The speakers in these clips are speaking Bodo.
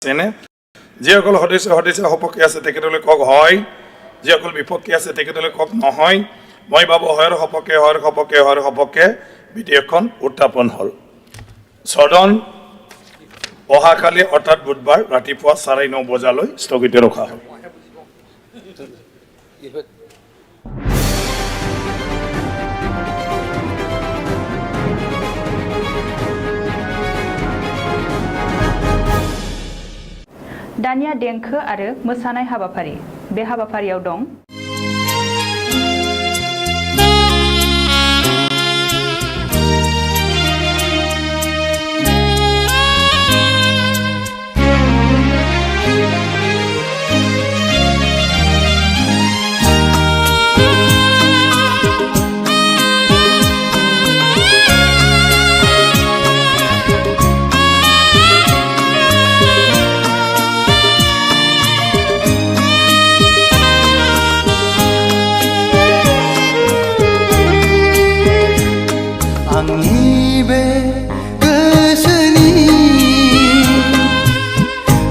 তেনে যিসকল সদস্য সপক্ষে আছে তেখেতলৈ কওক হয়, যিসকল বিপক্ষে আছে তেখেতলৈ কওক নহয়। মই ভাবোঁ হয়ৰ সপক্ষে বিধেয়কখন উত্থাপন হ'ল। সদন অহাকালি অৰ্থাৎ বুধবাৰ ৰাতিপুৱা 9:30 বজালৈ স্থগিত ৰখা হ'ল। दानिया देंखो आरो मोसानाय हाबाफारि। बे हाबाफारियाव दं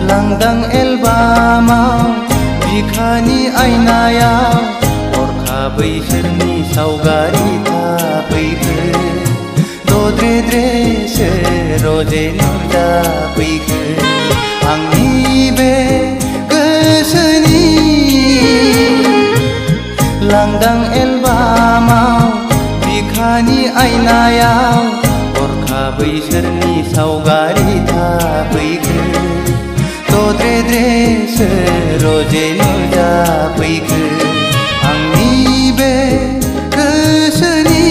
लांदां एलबामाव बिखानि आयनायाव हरखाबै सोरनि सावगारि थाफैखो दद्रे रजे नुजाफैखो आंनि बे गोसोनि लांदां एलबामाव बिखानि आयनायाव हरखाबै सोरनि सावगारि थाफैखो दद्रे रजे नुजाफैखो आंनि बे गोसोनि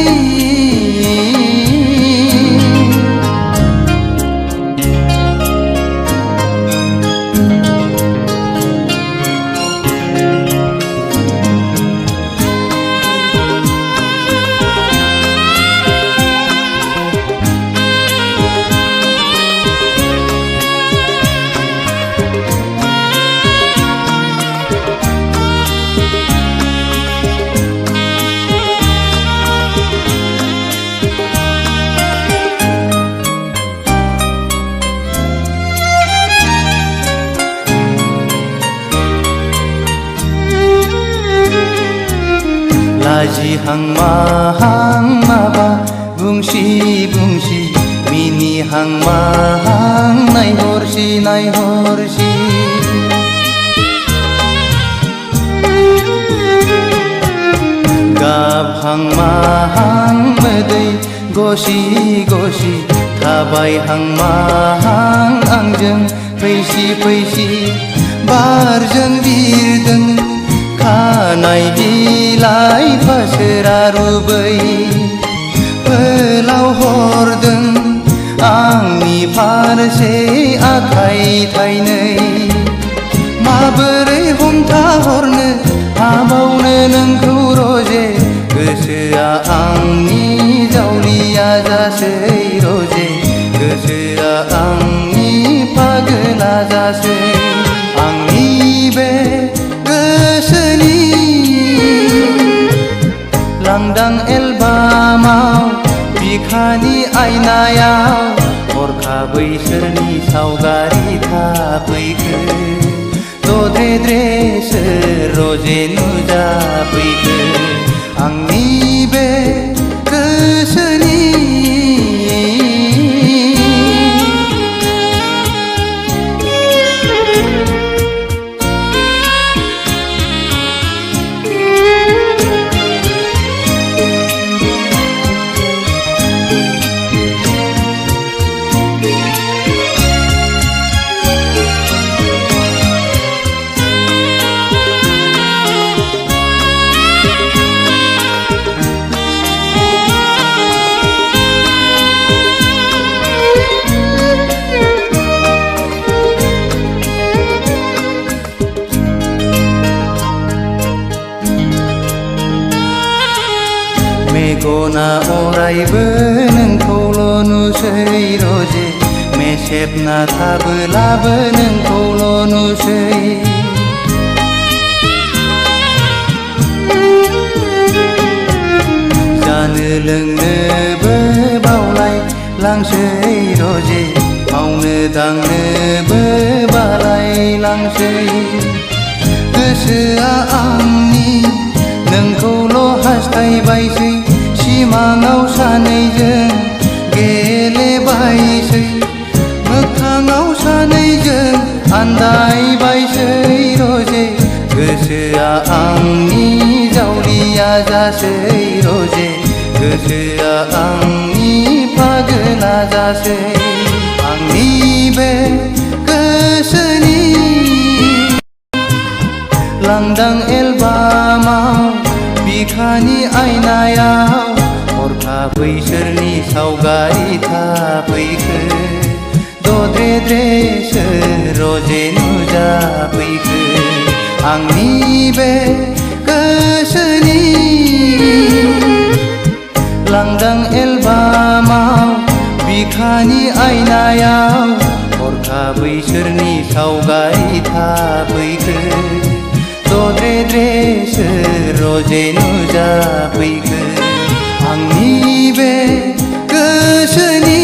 लाजिहां माहां माबा बुंसि मिनिहां माहां नायहरसि गाबहां माहां मोदै गसि थाबायहां माहां आंजों फैसि बारजों बिरदों खानाय बिलाइ फासोरा रुबै फोलाव हरदों आंनि फारसे आखाइ थाइनै माबोरै हमथाहरनो हाबावनो नोंखौ रजे गोसोआ आंनि जावलिया जासै रजे गोसोआ आंनि पागला जासै आंनि बे गोसोनि लांदां एलबामाव बिखानि आयनायाव हरखाबै सोरनि सावगारि थाफैखो दद्रे रजे नुजाफैखो आंनि बे गोसोनि मेगना अरायबो नोंखौल' नुसै रजे मेसेबना थाबोलाबो नोंखौल' नुसै जानो लोंनोबो बावलाय लांसै रजे मावनो दांनोबो बाला लांसै गोसोआ आंनि नोंखौल' हास्थायबायसै सिमाङाव सानैजों गेलेबायसै मोगथाङाव सानैजों आन्दायबायसै रजे गोसोआ आंनि जावलिया जासै रजे गोसोआ आंनि पागोला जासै आंनि बे गोसोनि लांदां एलबामाव बिखानि आयनायाव हरखाबै सोरनि सावगारि थाफैखो दद्रे सोर रजे नुजाफैखो आंनि बे गोसोनि लांदां एलबामाव बिखानि आयनायाव हरखाबै सोरनि सावगारि थाफैखो दद्रे सोर रजे नुजाफैखो आंनि बे गोसोनि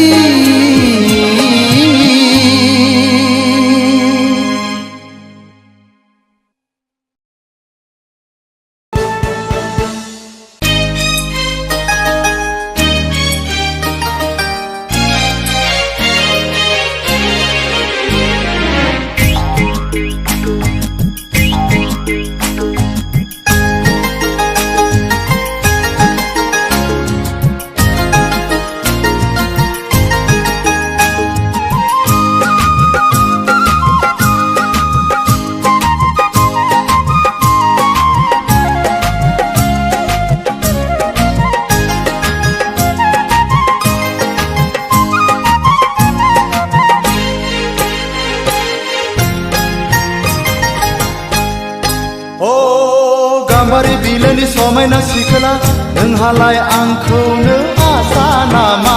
गाम्बारि बिलोनि समायना सिखोला नोंहालाय आंखौनो आसा नामा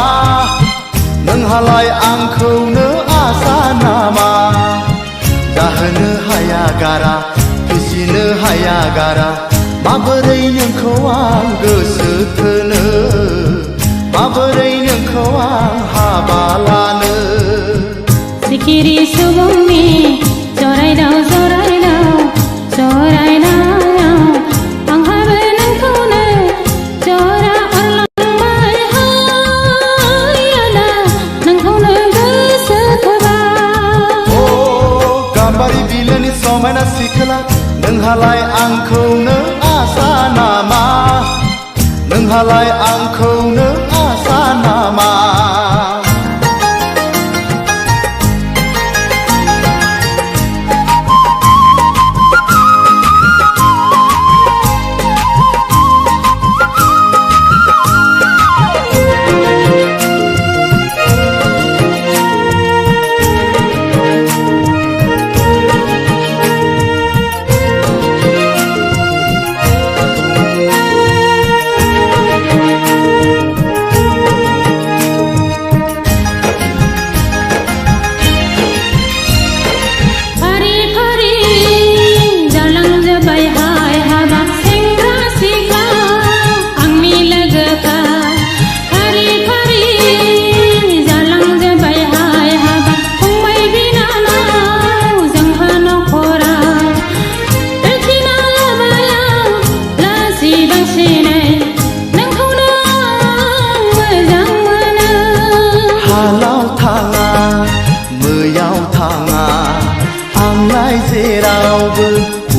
नोंहालाय आंखौनो आसा नामा जाहोनो हाया गारा फिसिनो हाया गारा माबोरै नोंखौ आं गोसो थोनो माबोरै नोंखौ आं हाबा लानो सिखिरि सुबुंनि जरायदाव जरायदाव जरायदाव आंहाबो नोंखौनो जरा अरलांबाय हायाला नोंखौनो गोसो थोबाय ओ गाम्बारि बिलोनि समायना सिखोला नोंहालाय आंखौनो आसा नामा नोंहालाय आंखौनो आसा नामा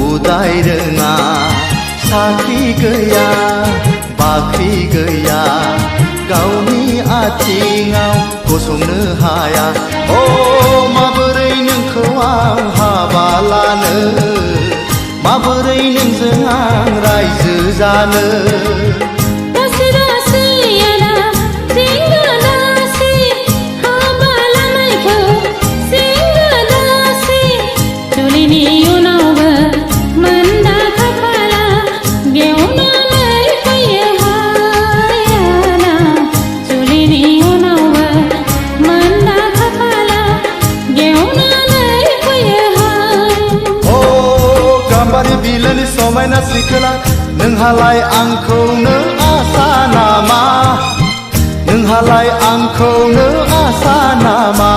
उदाय रोङा साख्रि गैया बाख्रि गैया गावनि आथिङाव गसंनो हाया ओ माबोरै नोंखौ आं हाबा लानो माबोरै नोंजों आं रायजो जानो बिलोनि समायना सिखोला नोंहालाय आंखौनो आसा नामा नोंहालाय आंखौनो आसा नामा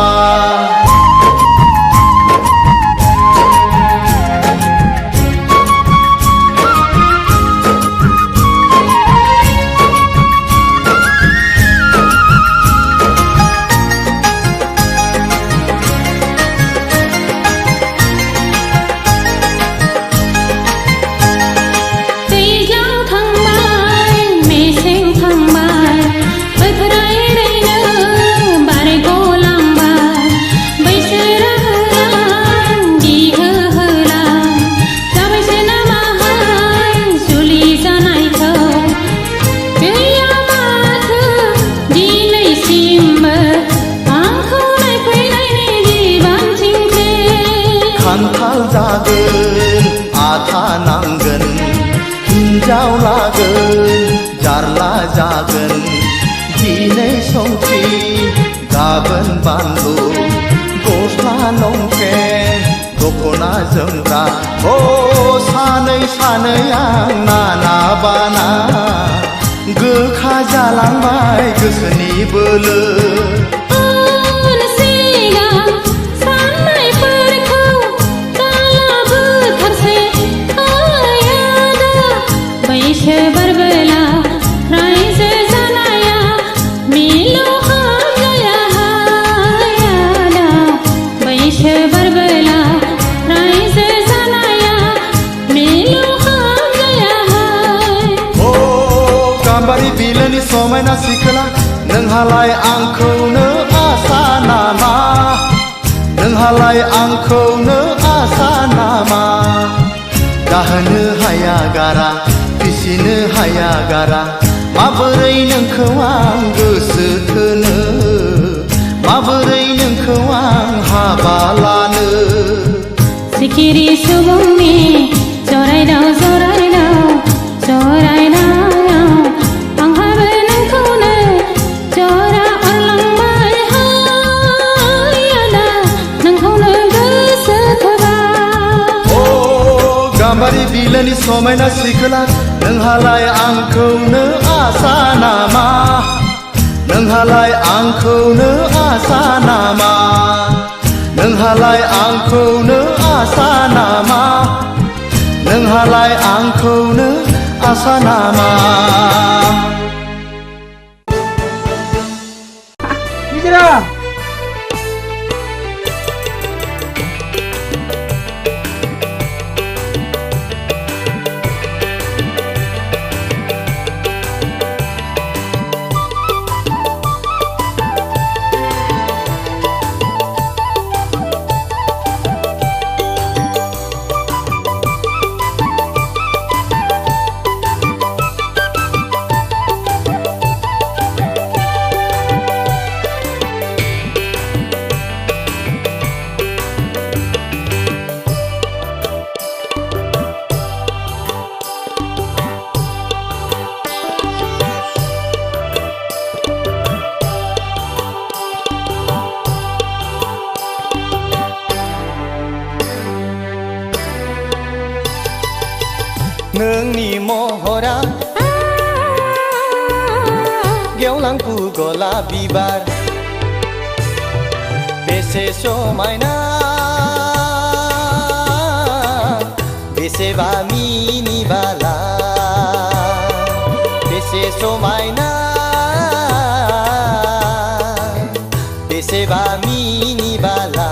जागोन आथा नांगोन हिन्जाव लागोन जारला जागोन दिनै संख्रि गाबोन बानलु गस्ला लंपेन दख'ना जोमग्रा सानै सानै आं नाना बाना गोखा जालांबाय गोसोनि बोलो समायना सिखोला नोंहालाय आंखौनो आसा नामा नोंहालाय आंखौनो आसा नामा दाहोनो हाया गारा फिसिनो हाया गारा माबोरै नोंखौ आं गोसो थोनो माबोरै नोंखौ आं हाबा लानो सिखिरि सुबुंनि जरायदाव जरायदाव जरायदाव गाम्बारि बिलोनि समायना सिखोला नोंहालाय आंखौनो आसा नामा नोंहालाय आंखौनो आसा नामा नोंहालाय आंखौनो आसा नामा नोंहालाय आंखौनो आसा नामा नोंनि महरा गेवलांफु गलाप बिबार बेसे समायना बेसेबा मिनिबाला बेसे समायना बेसेबा मिनिबाला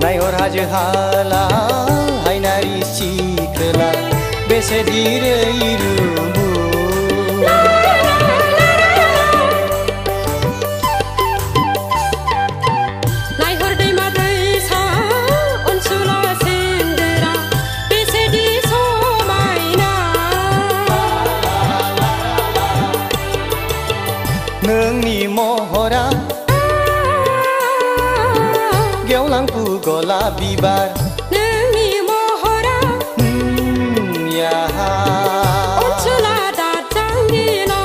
नायहर हाजो हाला हायनारि सिखोला बेसे दिरै रुबु नायहर दैमा दैसा अनसुला सेन्देरा बेसेदि समायना नोंनि महरा गेवलांफु गलाप बिबार नोंनि महरा अनसुला दाजांगिला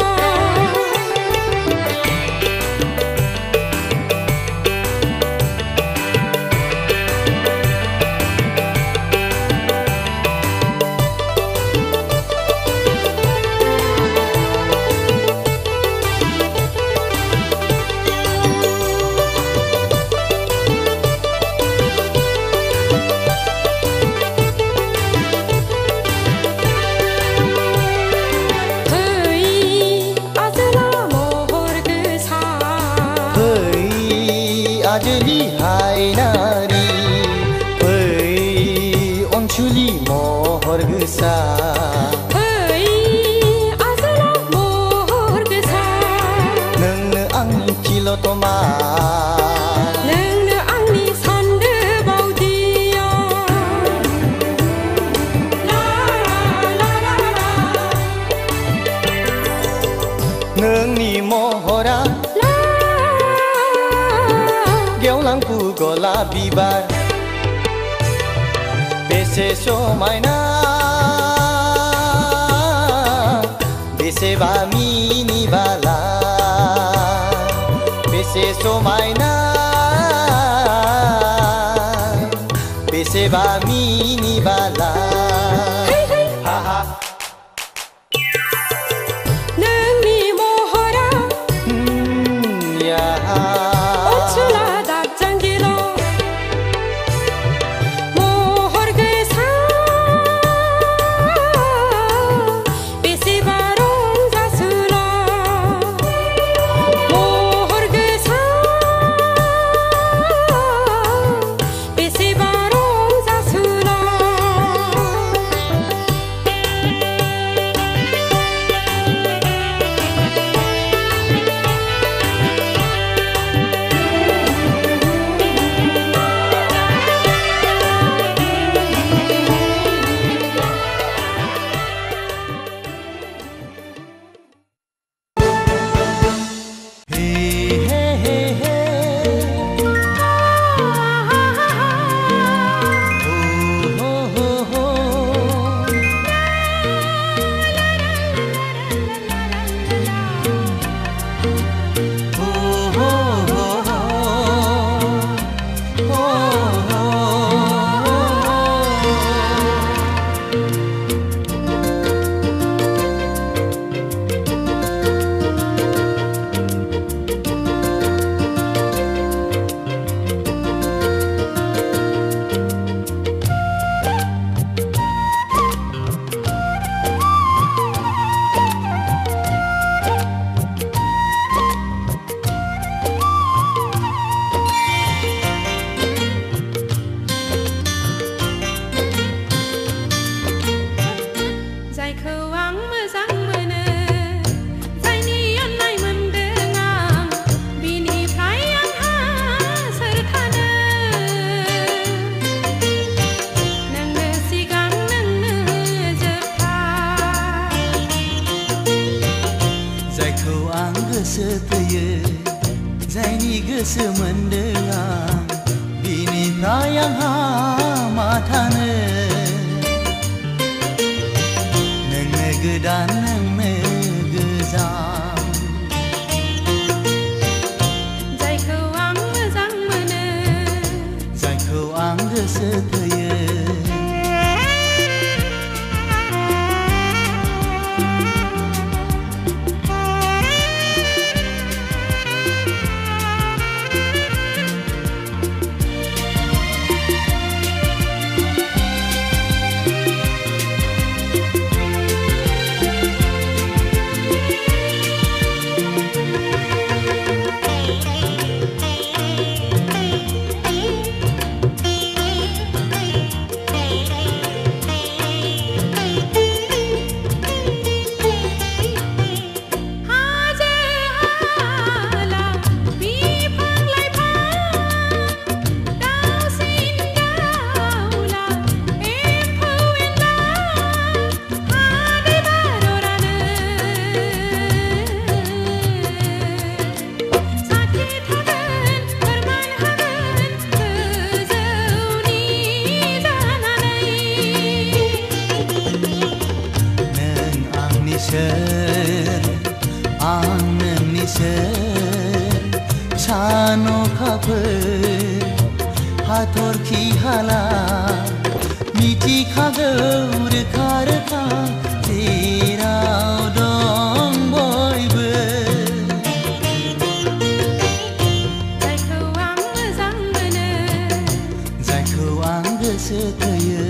हाजोनि हायनारि फै अनसुलि महर गोसा फै आजोला महर गोसा नोंनो आंनि खिलतमा नोंनो आंनि सान्दो बावदिया ला ला ला ला नोंनि महरा ला गेवलांफु गलाब बिबार बेसे समायना बेसेबा मिनिबाला बेसे समायना बेसेबा मिनिबाला हा हा नोंनि महरा या अनसुला दाबजांगिल' महर गोसा बेसेबा रंजासुला महर गोसा बेसेबा रंजासुला हे हे हे हे हो हो हो हो हो हो जायखौ आं मोजां मोनो जायनि अननाय मोनदों आं बिनिफ्राय आंहा सोर थानो नोंनो सिगां नोंनो जोबथा जायखौ आं गोसो थोयो जायनि गोसो मोनदों आं बिनिफ्राय आंहा मा थानो नोंनो गोदान नोंनो गोजाम जायखौ आं मोजां मोनो जायखौ आं गोसो थोयो हाजो हाला बिफां लाइफां दाउसिन दाउला एम्फौ एनला हादै बाररानो साथि थागोन फोरमान होगोन गोजौनि जानानै नों आंनि सोर आं नोंनि सोर सान अखाफोर हाथरखि हाला मिथिखागौ रोखा रोखा जेराव दं बयबो जायखौ आं मोजां मोनो जायखौ आं गोसो थोयो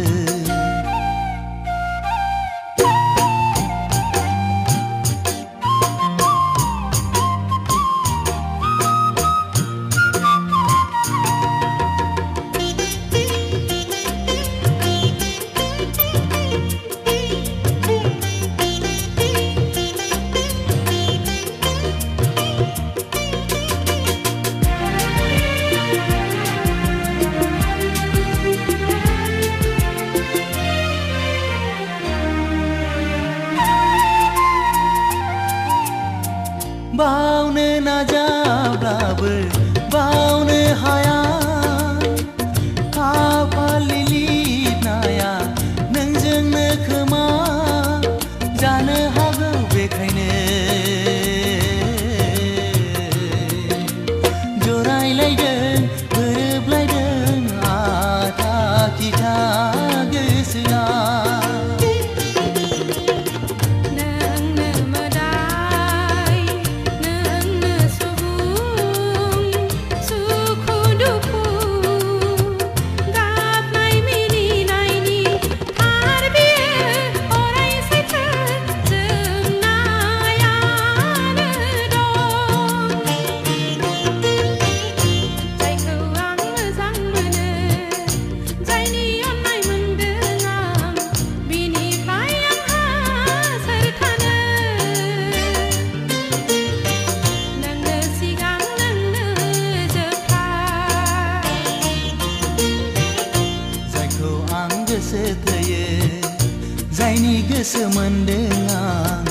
गोसो मोनदों आं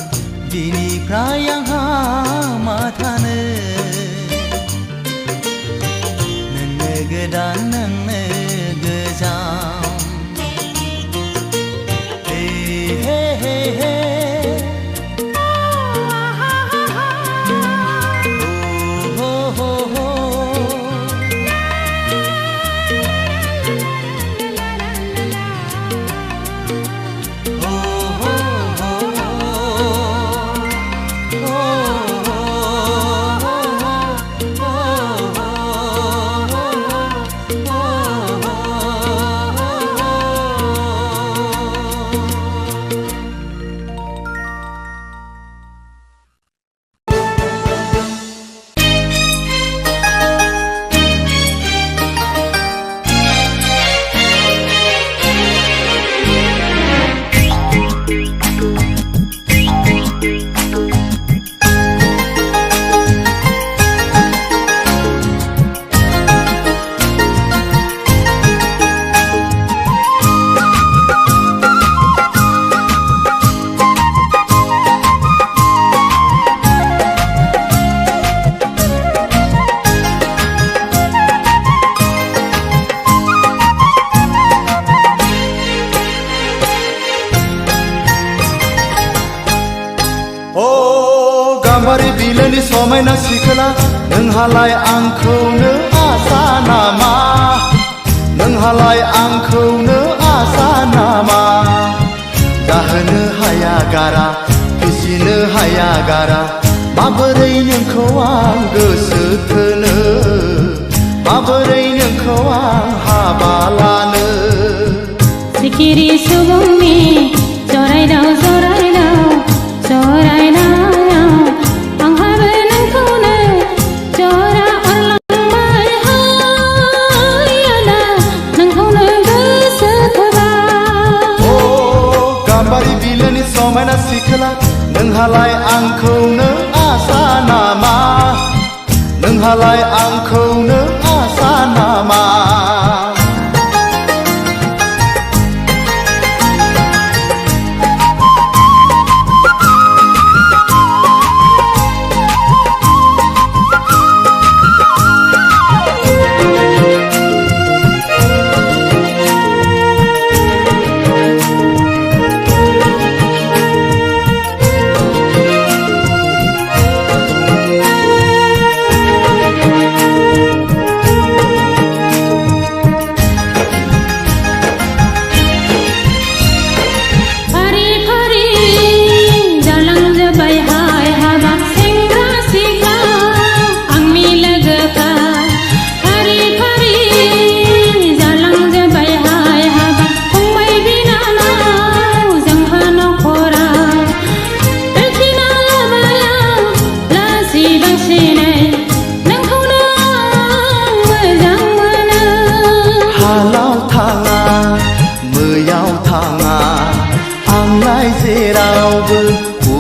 बिनिफ्राय आंहा मा थानो नोंनो गोदान नोंनो गोजाम हे हे हे हे हो हो हो गाम्बारि बिलोनि समायना सिखोला नोंहालाय आंखौनो आसा नामा नोंहालाय आंखौनो आसा नामा जाहोनो हाया गारा फिसिनो हाया गारा माबोरै नोंखौ आं गोसो थोनो माबोरै नोंखौ आं हाबा लानो सिखिरि सुबुंनि जरायदाव जरायदाव जरायनायाव आंहाबो नोंखौनो जरा अरलांबाय हायाना नोंखौनो गोसो थोबाय ओ गाम्बारि बिलोनि समायना सिखोला नोंहालाय आंखौनो आसा नामा नोंहालाय आंखौनो आसा नामा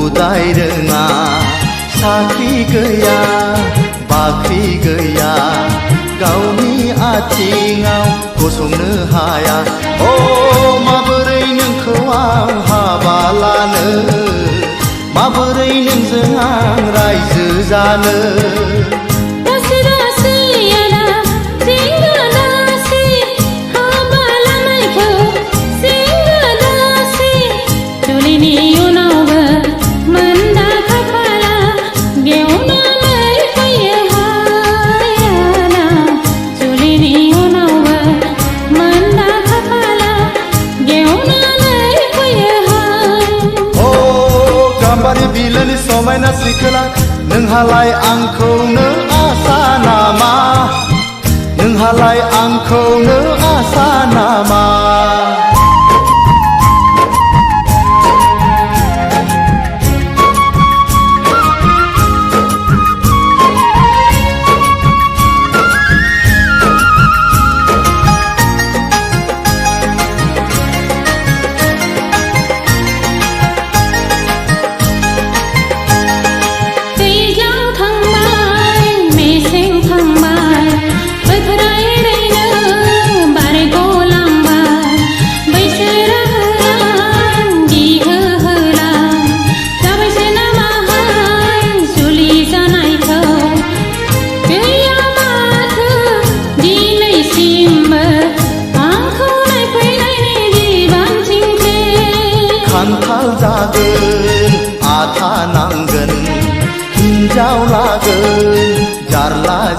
उदाय रोङा साख्रि गैया बाख्रि गैया गावनि आथिङाव गसंनो हाया ओ माबोरै नोंखौ आं हाबा लानो माबोरै नोंजों आं रायजो जानो बिलोनि समायना सिखोला नोंहालाय आंखौनो आसा नामा नोंहालाय आंखौनो आसा नामा थांबाय मेसें थांबाय बोथोरा एरैनो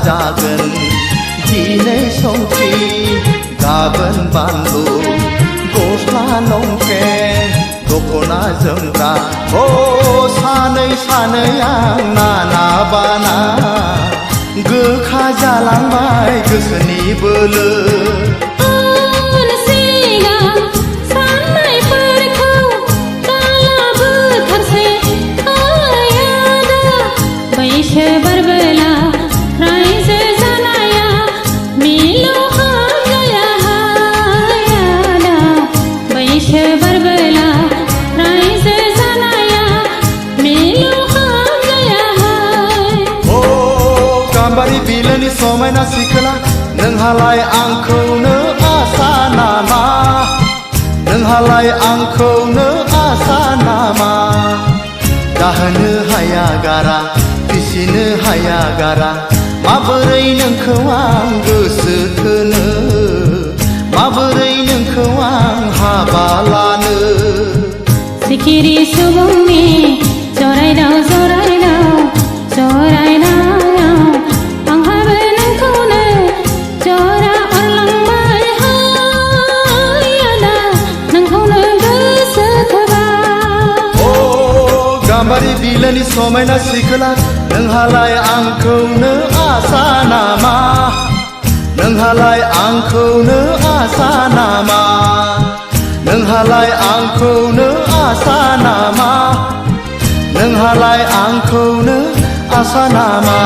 जागोन दिनै संख्रि गाबोन बानलु गस्ला लंपेन्ट दख'ना जोमग्रा अ सानै सानै आं नाना बाना गोखा जालांबाय गोसोनि बोलो उन सिगां साननायफोरखौ दाला बोथारसै आदा बैसो बारबोला रायजो जानाया मिलौहाब जाया आदा बैसो बारबोला रायजो जानाया मिलौहाब जाया अ गाम्बारि बिलोनि समायना सिखोला नोंहालाय आंखौनो आसा नामा नोंहालाय आंखौनो आसा नामा दाहोनो हाया गारा फिसिनो हाया गारा माबोरै नोंखौ आं गोसो थोनो माबोरै नोंखौ आं हाबा लानो सिखिरि सुबुंनि जरायदाव जरायदाव जरायदाव आंहाबो नोंखौनो जरा अरलांबाय हाय आदा नोंखौनो गोसो थोबाय अ गाम्बारि बिलोनि समायना सिखोला नोंहालाय आंखौनो आसा नामा नोंहालाय आंखौनो आसा नामा नोंहालाय आंखौनो आसा नामा नोंहालाय आंखौनो आसा नामा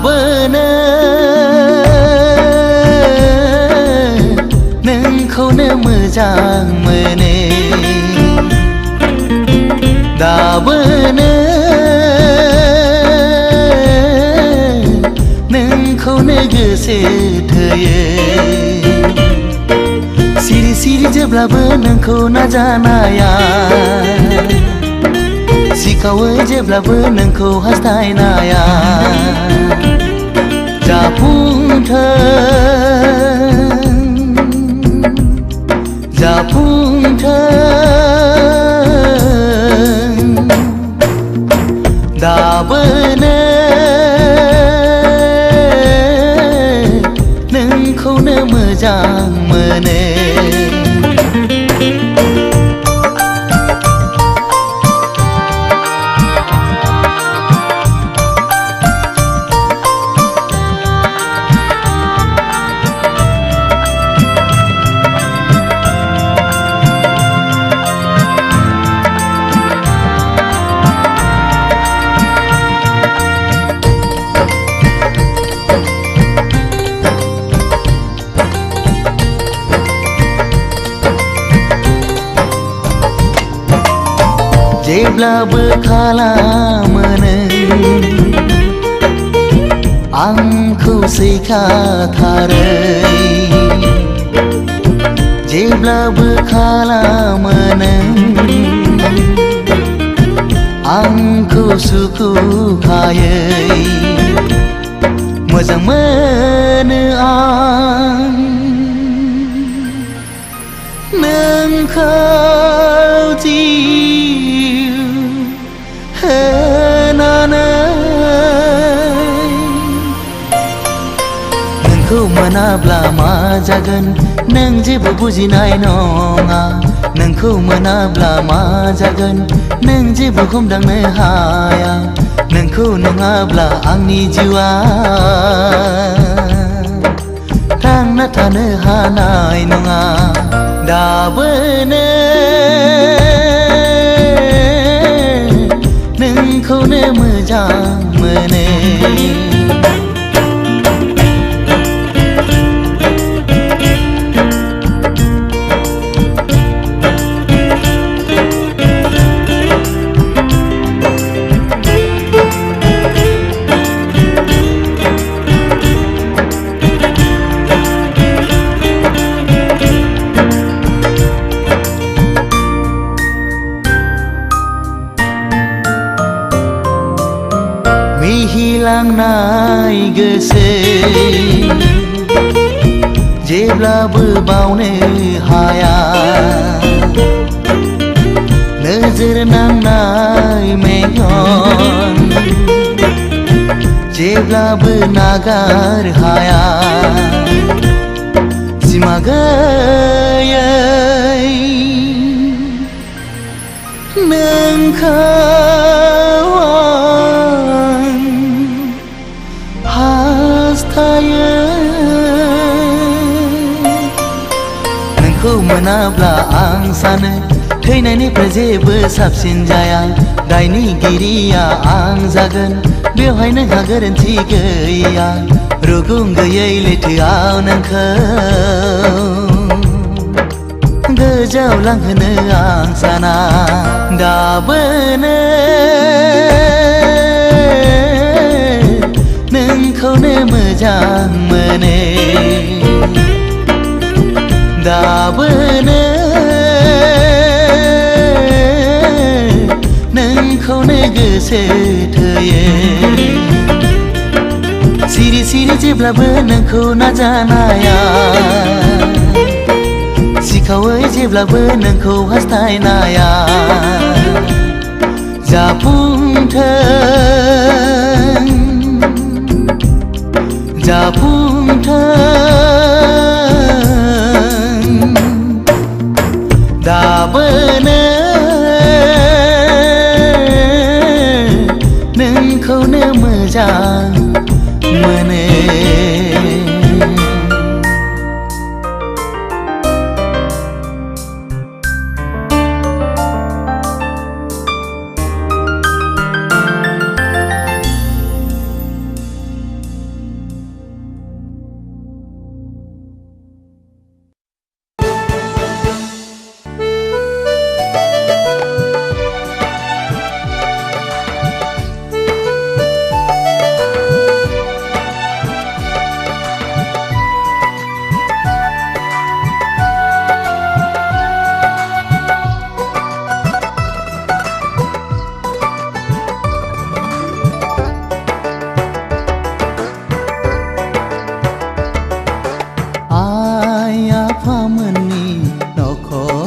दाबोनो नोंखौनो मोजां मोनो दाबोनो नोंखौनो गोसो थोयो सिरि सिरि जेब्लाबो नोंखौ नाजानाया सिखावो जेब्लाबो नोंखौ हास्थायनाया जाफुंथों दाबोनो नोंखौनो मोजां मोनो जेब्लाबो खालामो नों आंखौ सैखाथारै जेब्लाबो खालामो नों आंखौ सुखुखायै मोजां मोनो आं नोंखौ नोंखौ मोनाब्ला मा जागोन नों जेबो बुजिनाय नङा नोंखौ मोनाब्ला मा जागोन नों जेबो हमदांनो हाया नोंखौ नङाब्ला आंनि जिउआ थांना थानो हानाय नङा दाबोनो नोंखौनो मोजां मोनो मिहिलांनाय गोसो जेब्लाबो बावनो हाया नोजोर नांनाय मेगन जेब्लाबो नागार हाया सिमा गैयै नोंखौ नोंखौ मोनाब्ला आं सानो थैनायनिफ्राय जेबो साबसिन जाया दायनिगिरिया आं जागोन बेवहाय नोंहा गोरोन्थि गैया रुगुं गैयै लैथोआव नोंखौ गोजौआव लांहोनो आं साना दाबोनो नोंखौनो मोजां मोनो दाबोनो नोंखौनो गोसो थोयो सिरि सिरि जेब्लाबो नोंखौ नाजानाया सिखावै जेब्लाबो नोंखौ हास्थायनाया जाफुंथों दाबोनो नोंखौनो मोजां मोनो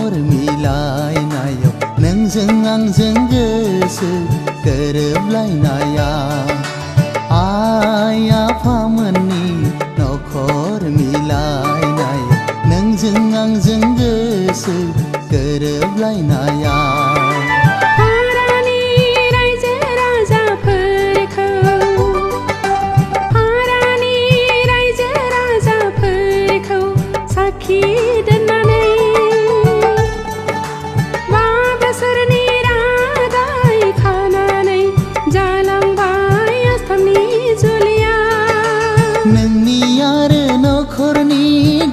नखर मिलायनायाव नोंजों आंजों गोसो गोरोबलायनाया आइ आफामोननि नखर मिलायनायाव नोंजों आंजों गोसो गोरोबलायनाया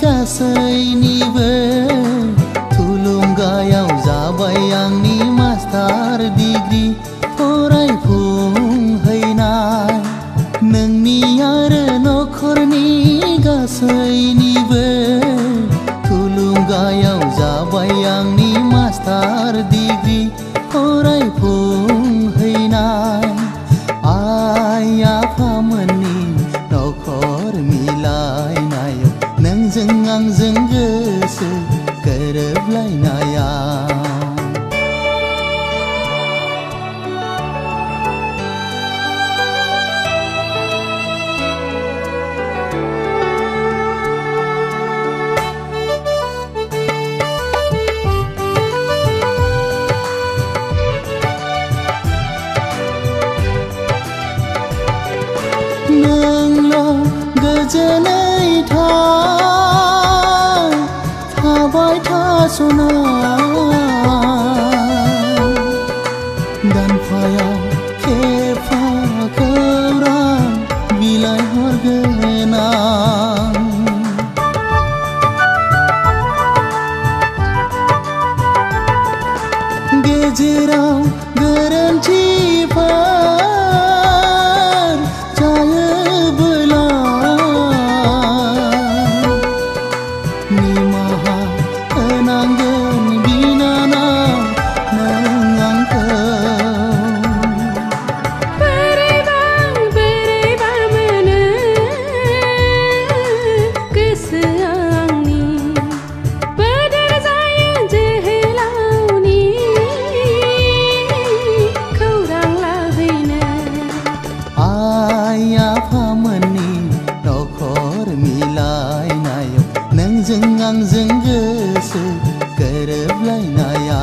गासैनिबो थुलुंगायाव जाबाय आंनि मास्टार डिग्री फरायफुंहैनाय नोंनि आरो नखरनि गासैनिबो थुलुंगायाव जाबाय आंनि मास्टार डिग्री फरायफुंहैनाय आइ आफामोननि नखर मिलायनायाव नोंजों आंजों गोसो गोरोबलायनाया नोंल' गोजोनै थाबाय थास'ना दानफायाव खेबफा खौरां बिलाइ हरगोन आं गेजेराव गोरोन्थिफोर जायोबोला निमाहा होनांगोन बिनानाव नों आंखौ बोरैबा मोनो गोसोआ आंनि बोदोर जायो जोहोलावनि खौरां लाहैनो आइ आफामोननि नखर मिलायनायाव नोंजों आंजों गोसो गोरोबलायनाया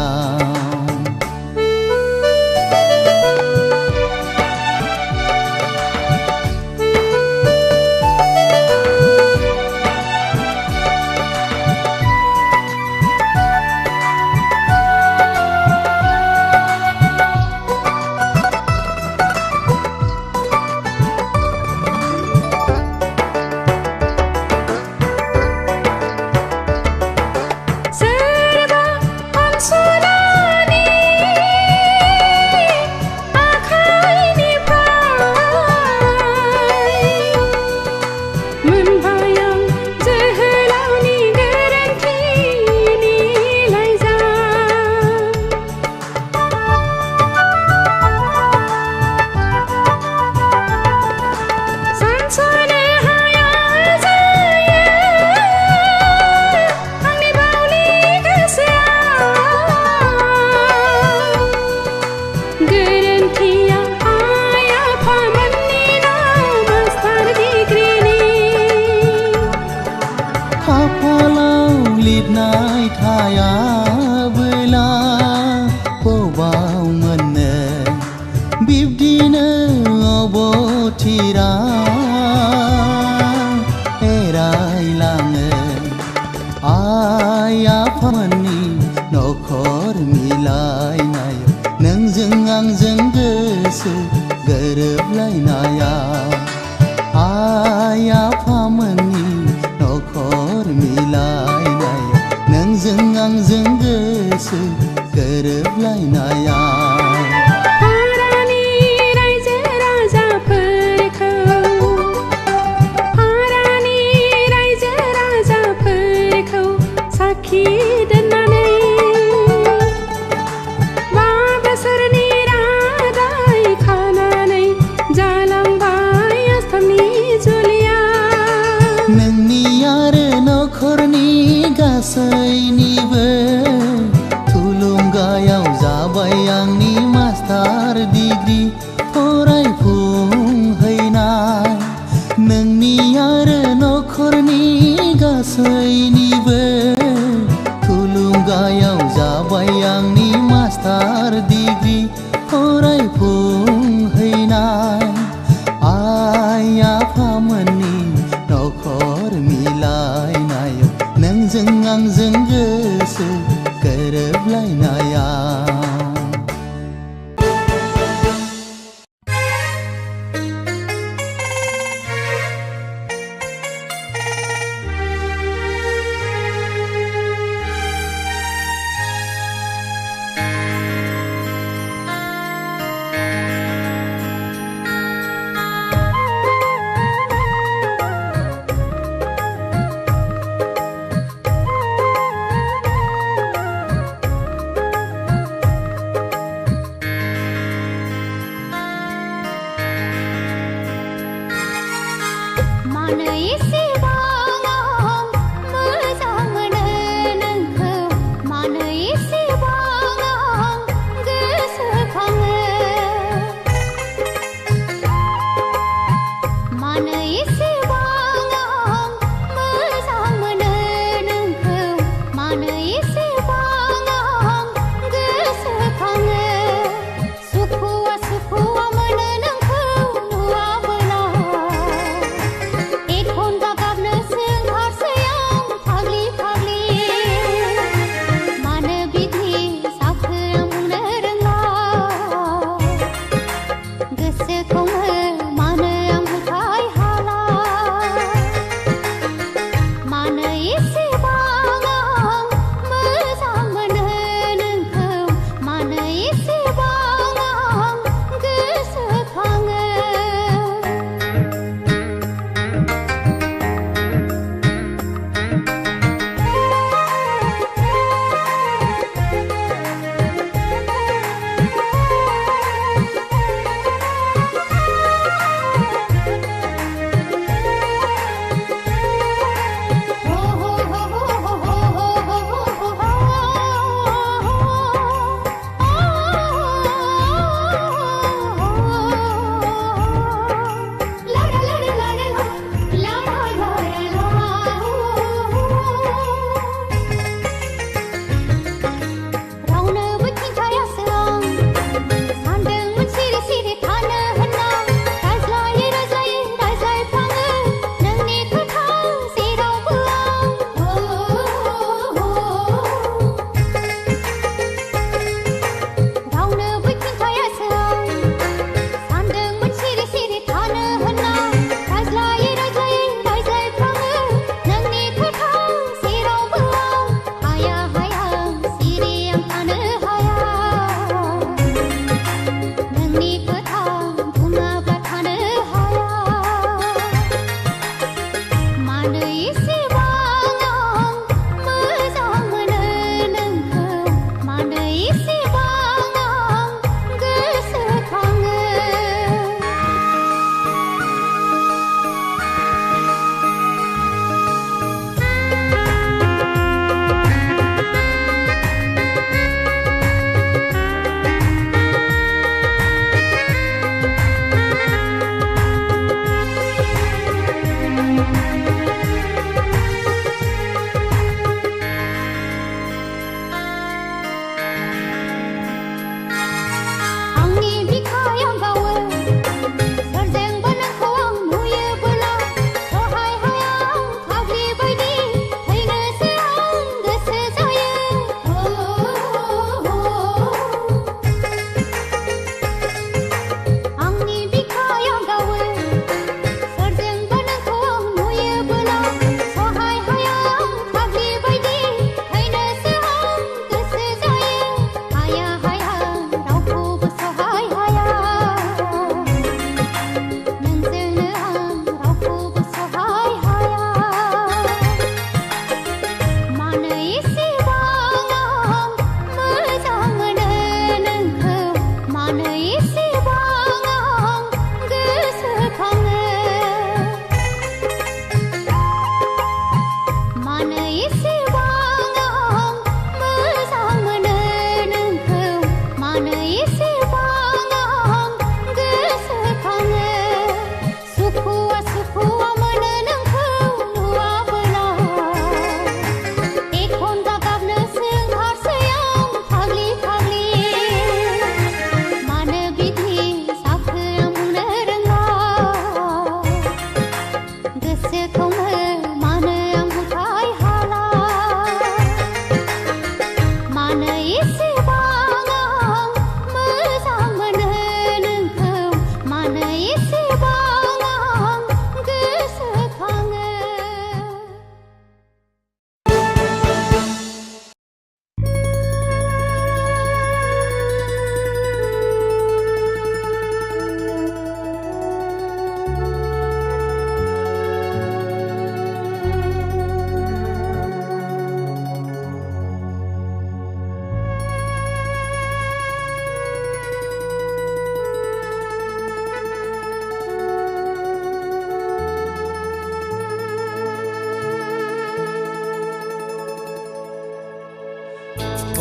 खाफालाव लिरनाय थायाबोला बबाव मोननो बिब्दिनो अबथिरा एरायलाङो आइ आफामोननि नखर मिलायनायाव नोंजों आंजों गोसो गोरोबलायनाया आइ आफामोननि नखर मिलायनायाव नोंजों आंजों गोसो गोरोबलायनाया नोंनि आरो नखरनि गासैनिबो आंनि मास्टार डिग्री फरायफुंहैनाय नोंनि आरो नखरनि गासैनिबो थुलुंगायाव जाबाय आंनि मास्टार डिग्री फरायफुंहैनाय आइ आफामोननि नखर मिलायनायाव नोंजों आंजों गोसो गोरोबलायनाया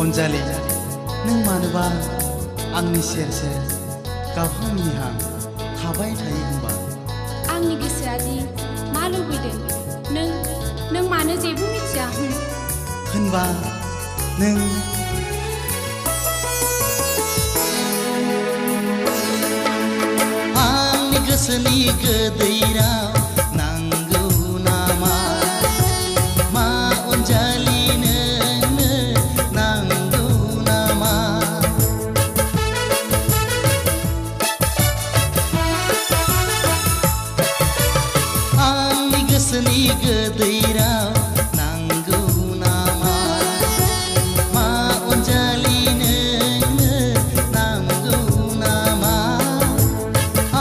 अनजालि नों मानोबा आंनि सेर सेर गाबहां मिनिहां थाबाय थायो होनबा आंनि गोसोआ दि मा लुबैदों नों मानो जेबो मिथिया होनबा नों आंनि गोसोनि गोदै राव नांगौ नामा मा अनजालि नोंनो नांगौ नामा आंनि गोसोनि गोदै राव नांगौ नामा मा अनजालि नोंनो नांगौ नामा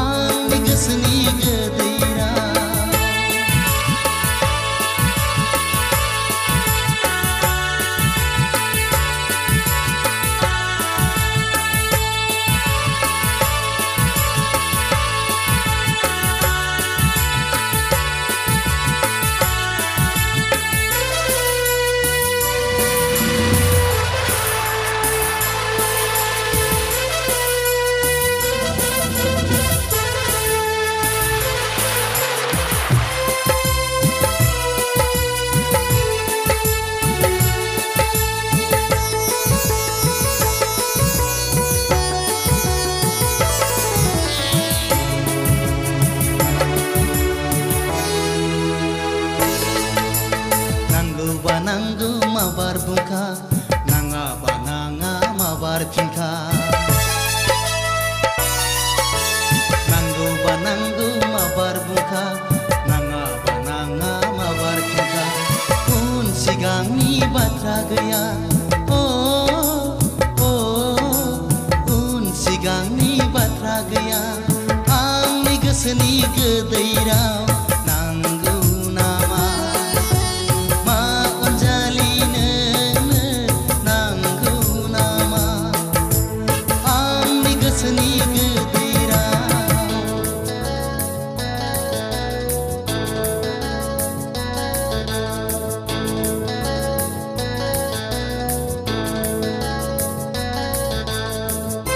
आंनि गोसोनि गोदै राव नांगौ माबार बुंखा नाङाबा नाङा माबार फिनखा नांगौबा नांगौ माबार बुंखा नाङाबा नाङा माबार फिनखा उन सिगांनि बाथ्रा गैया उन सिगांनि बाथ्रा गैया आंनि गोसोनि गोदै राव नांगौ नामा मा अनजालि नोंनो नांगौ नामा आंनि गोसोनि गोदै राव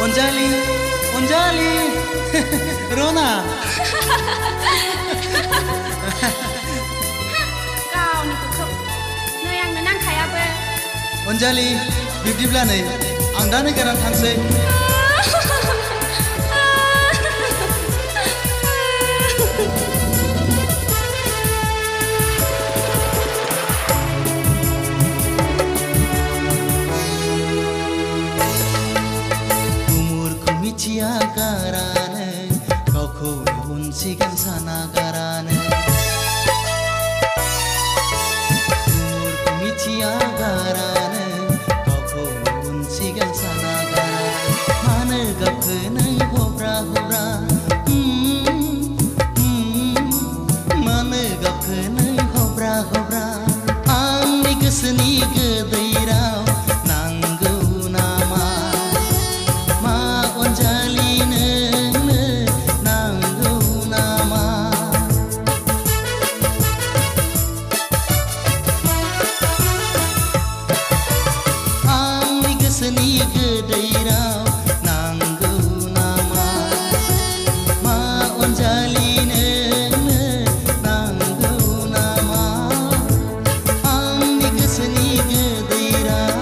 अनजालि अनजालि रना गावनिखौ नै आंनो नांखायाबो अनजालि बिब्दिब्ला नै आं दा नागिरनानै थांसै गुमुरखौ मिथिया गारानो गावखौ उनसिगोन साना गारानो गुमुरखौ मिथिया गारानो गावखौ उनसिगोन साना गारानो मानो गाबखो नों हब्रा हब्रा मानो गाबखो नों हब्रा हब्रा आंनि गोसोनि गोदै राव नांगौ नामा मा अनजालि नोंनो नांगौ नामा आंनि गोसोनि गोदै राव नांगौ नामा मा अनजालि नोंनो नांगौ नामा आंनि गोसोनि गोदै राव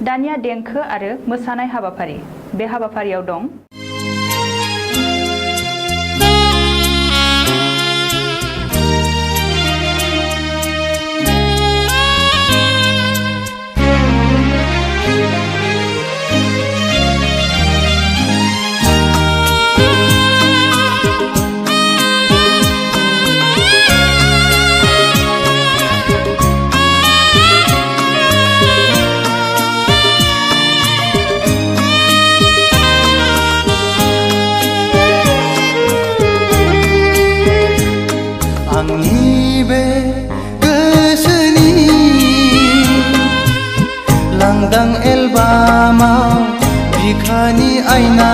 दानिया देंखो आरो मोसानाय हाबाफारि बे हाबाफारियाव दं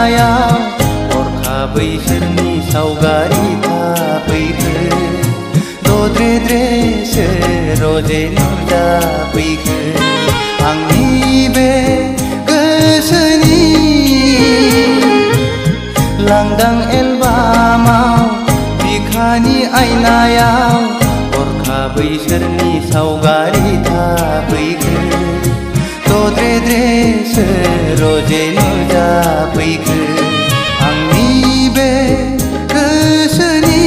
आयनायाव हरखाबै सोरनि सावगारि थाफैखो दद्रे रजे नुजाफैखो आंनि बे गोसोनि लांदां एलबामाव बिखानि आयनायाव हरखाबै सोरनि सावगारि थाफैखो दद्रे रजे नुजाफैखो आंनि बे गोसोनि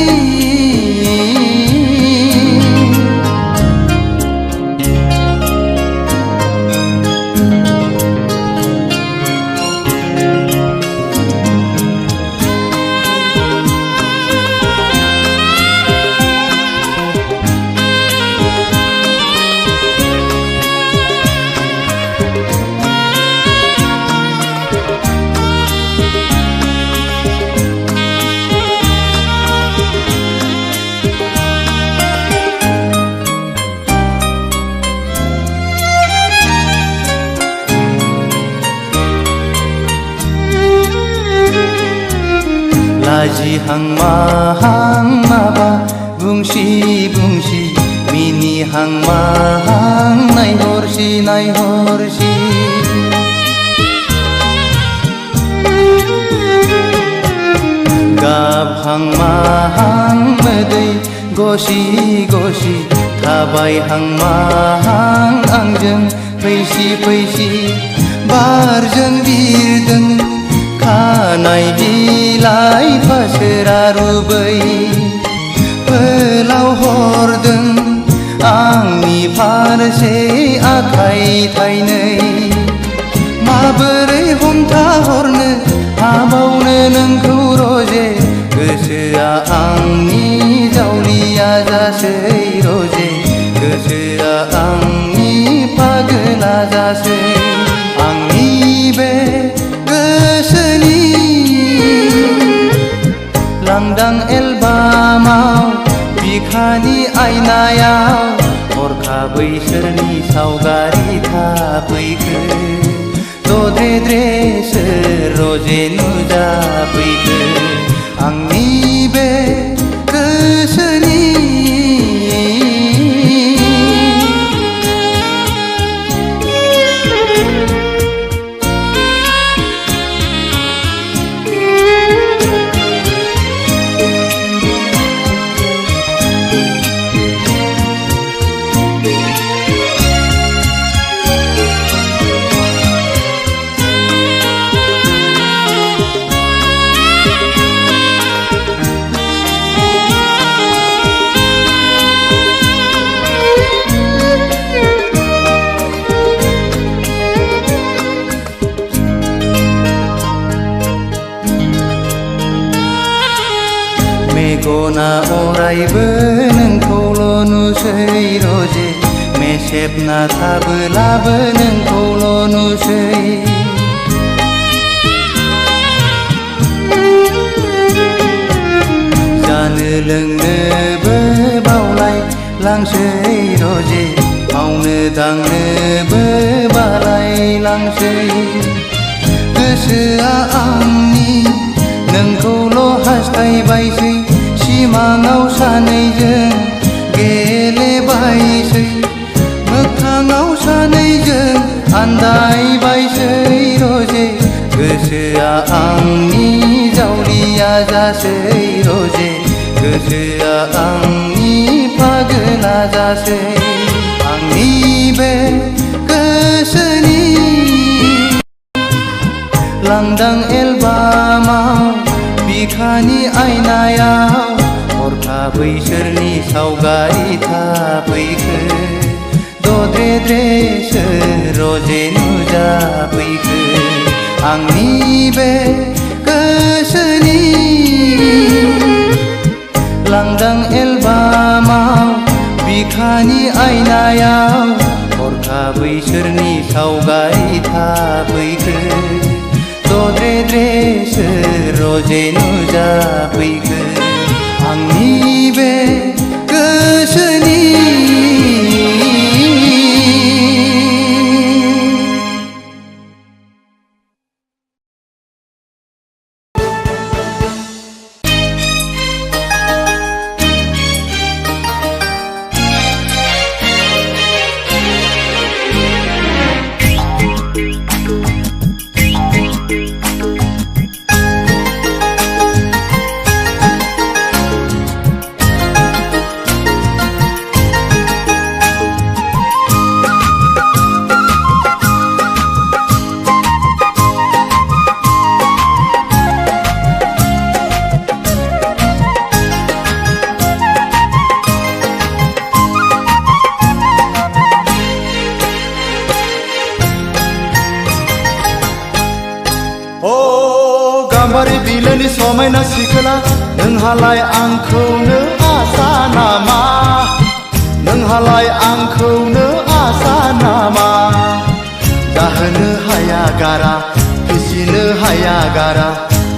लाजिहां माहां माबा बुंसि मिनिहां माहां नायहरसि गाबहां माहां मोदै गसि थाबायहां माहां आंजों फैसि बारजों बिरदों खानाय बिलाइ फासोरा रुबै फोलाव हरदों आंनि फारसे आखाइ थाइनै माबोरै हमथाहरनो हाबावनो नोंखौ रजे गोसोआ आंनि जावलिया जासै रजे गोसोआ आंनि पागला जासै आंनि बे गोसोनि लांदां एलबामाव बिखानि आयनायाव हरखाबै सोरनि सावगारि थाफैखो दद्रे रजे नुजाफैखो आंनि बे गोसोनि मेगना अरायबो नोंखौल' नुसै रजे मेसेबना थाबोलाबो नोंखौल' नुसै जानो लोंनोबो बावलाय लांसै रजे मावनो दांनोबो बालाय लांसै गोसोआ आंनि नोंखौल' हास्थायबायसै सिमाङाव सानैजों गेलेबायसै मोगथाङाव सानैजों आन्दायबायसै रजे गोसोआ आंनि जावलिया जासै रजे गोसोआ आंनि पागला जासै आंनि बे गोसोनि लांदां एलबामाव बिखानि आयनायाव हरखाबै सोरनि सावगारि थाफैखो दद्रे रजे नुजाफैखो आंनि बे गोसोनि लांदां एलबामाव बिखानि आयनायाव हरखाबै सोरनि सावगारि थाफैखो दद्रे रजे नुजाफैखो आंनि बे गोसोनि बिलोनि समायना सिखोला नोंहालाय आंखौनो आसा नामा नोंहालाय आंखौनो आसा नामा जाहोनो हाया गारा फिसिनो हाया गारा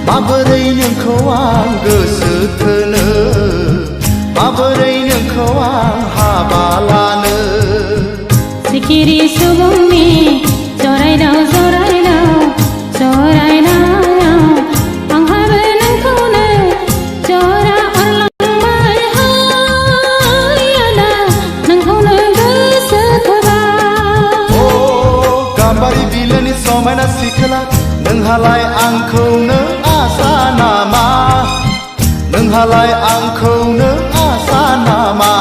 माबोरै नोंखौ आं गोसो थोनो माबोरै नोंखौ आं हाबा लानो सिखिरि सुबुंनि जरायदाव जरायदाव जरायनायाव आंहाबो नोंखौनो जरा अरलांबाय आदा नोंखौनो गोसो थोबाय ओ गाम्बारि बिलोनि समायना सिखोला नोंहालाय आंखौनो आसा नामा नोंहालाय आंखौनो आसा नामा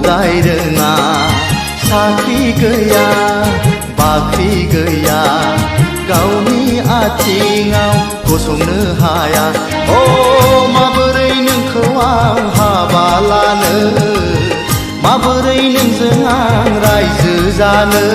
उदाय रोङा साखि गैया बाख्रि गैया गावनि आथिङाव गसंनो हाया अ माबोरै नोंखौ आं हाबा लानो माबोरै नोंजों आं रायजो जानो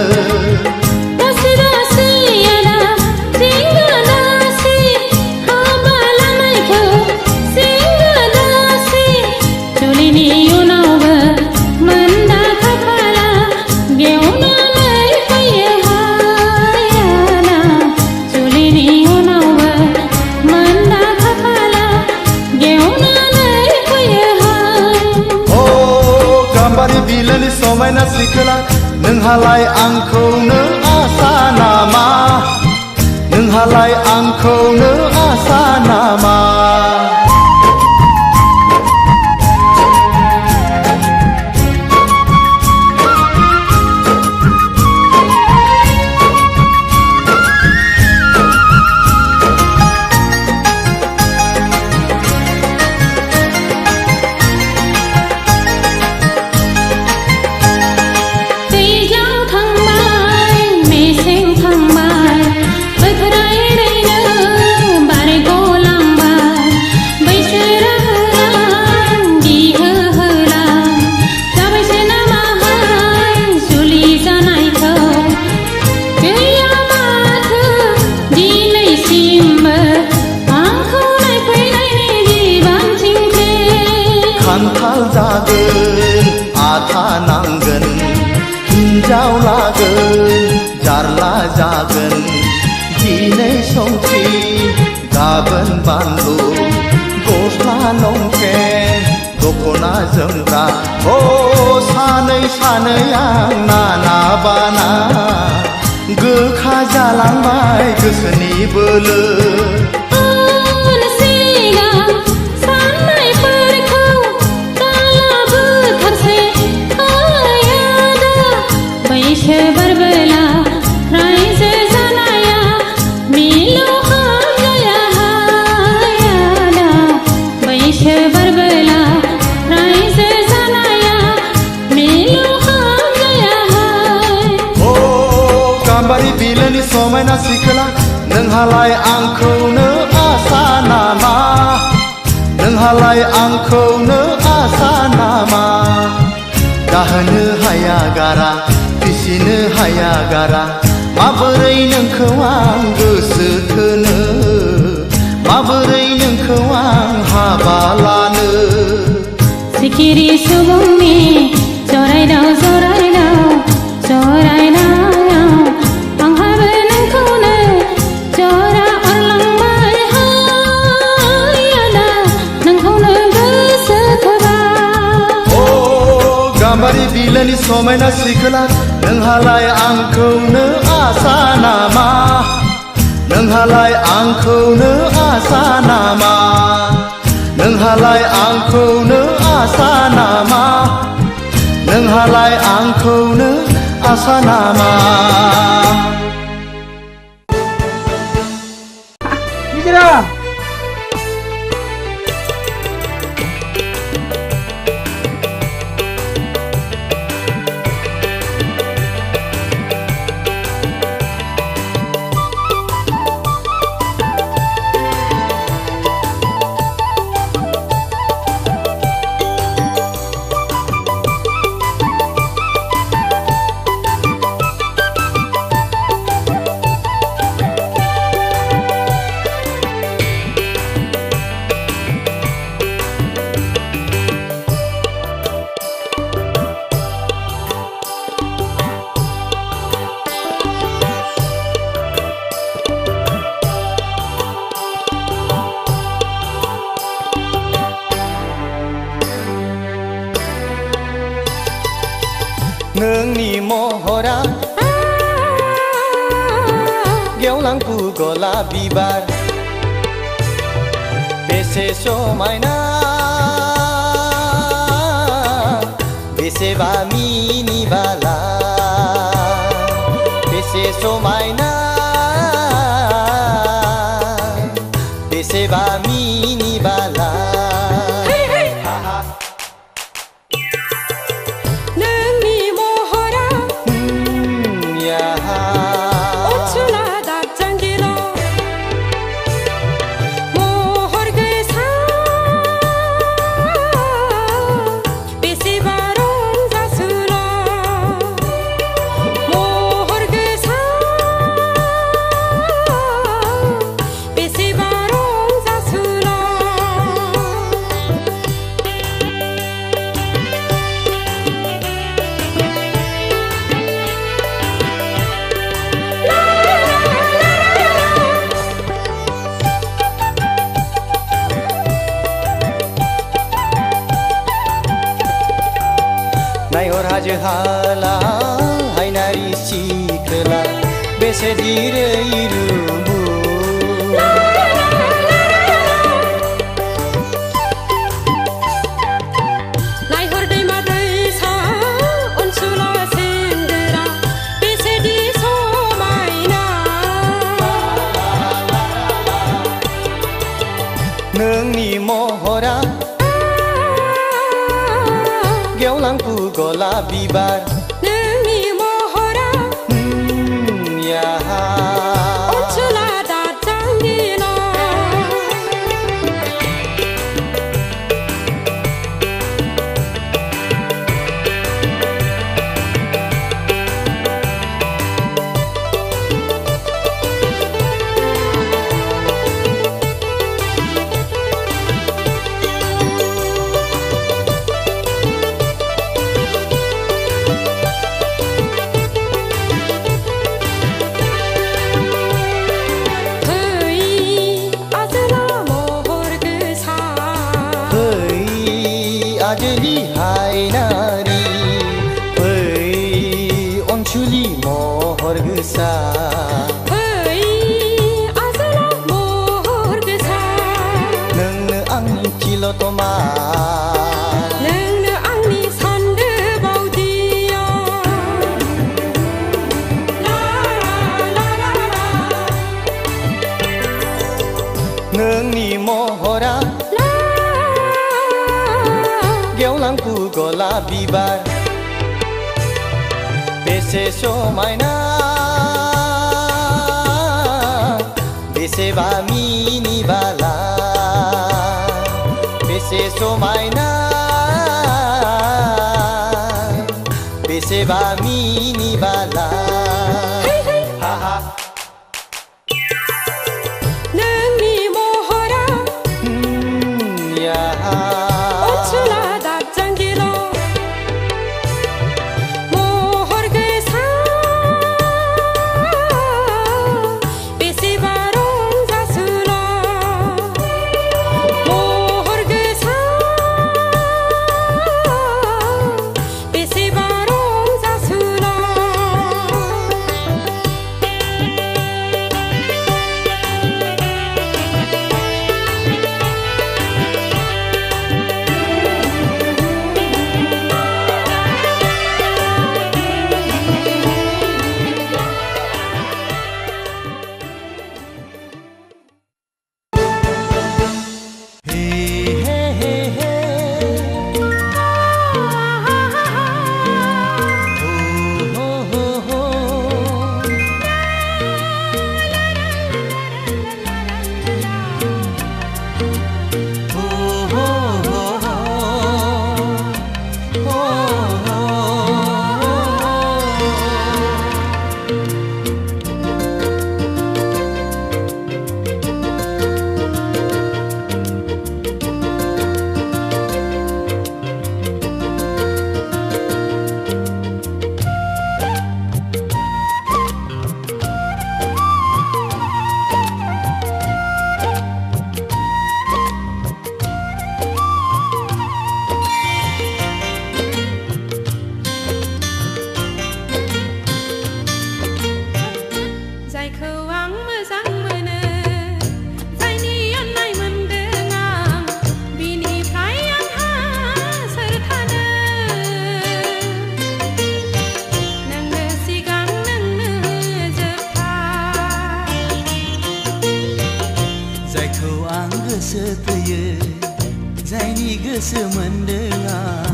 बिलोनि समायना सिखोला नोंहालाय आंखौनो आसा नामा नोंहालाय आंखौनो आसा नामा खान्थाल जागोन आथा नांगोन हिन्जाव लागोन जारला जागोन दिनै संख्रि गाबोन बानलु गस्ला लंपेन्ट दख'ना जोमग्रा अ सानै सानै आं नाना बाना गोखा जालांबाय गोसोनि बोलो बिलोनि समायना सिखोला नोंहालाय आंखौनो आसा नामा नोंहालाय आंखौनो आसा नामा जाहोनो हाया गारा फिसिनो हाया गारा माबोरै नोंखौ आं गोसो थोनो माबोरै नोंखौ आं हाबा लानो सिखिरि सुबुंनि जरायदाव जरायदाव गोसोनि समायना सिखोला नोंहालाय आंखौनो आसा नामा नोंहालाय आंखौनो आसा नामा नोंहालाय आंखौनो आसा नामा नोंहालाय आंखौनो आसा नामा नोंनि महरा गेवलांफु गलाप बिबार बेसे समायना बेसेबा मिनिबाला बेसे समायना बेसेबा मिनिबाला नायहर हाजो हाला हायनारि सिखोला बेसे दिरै रुबु नायहर दैमा दैसा ओनसोला सेंग्रा बेसेदि समायना नोंनि महरा गेवलांफु गलाप बिबार नोंनि महरा ओनसोला दाजांगिला आजोलि हायनारि फै अनसुलि महर गोसा फै आजोला महर गोसा नोंनो आंनि तिलतमा नोंनो आंनि सान्दो बावदिया ला ला ला ला नोंनि महरा गेवलांफु गलाप बिबार बेसे समायना बेसेबा मिनिबाला बेसे समायना बेसेबा मिनिबाला नोंनि महरा ओनसोला दाजांगिला महर गोसा बेसेबा रंजासुला महर गोसा बेसेबा जायनि गोसो मोनदों आं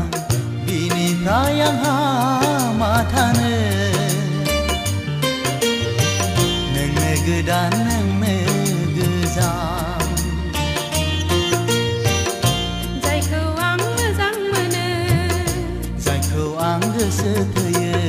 बिनिफ्राय आंहा मा थानो नोंनो गोदान नोंनो गोजाम जायखौ आं मोजां मोनो जायखौ आं गोसो थोयो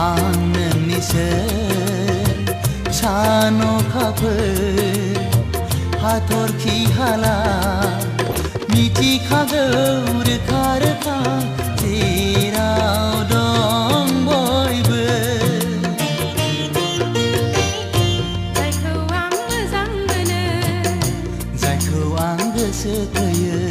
आं नोंनि सोर सान अखाफोर हाथरखि हाला मिथिखागौ रोखा रोखा जेराव दं बयबो जायखौ आं मोजां मोनो जायखौ आं गोसो थोयो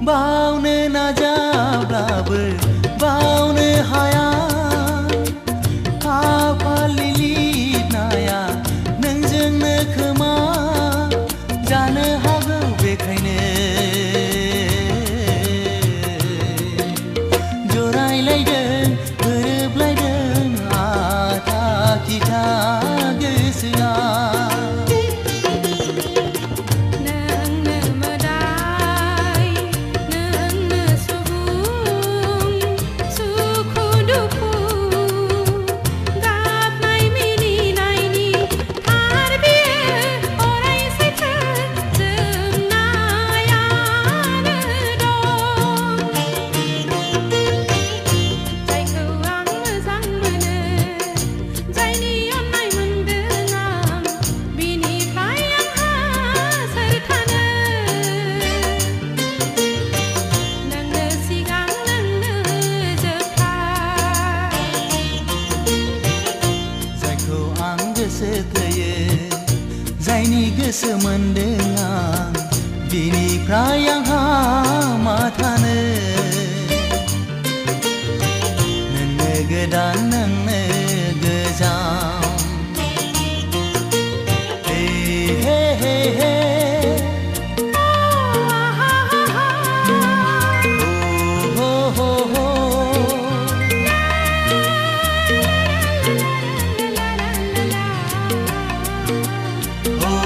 बावनो नाजाब्लाबो बावनो हाया खाफालनि लिरनाया नोंजोंनो खोमा जानो हागौ बेखायनो जरायलायदों गोरोबलायदों आथा खिथा गोसोआ जायनि गोसो मोनदों आं बिनिफ्राय आंहा मा थानो नोंनो गोदान नोंनो गोजाम हे हे हे हे हो हो हो oh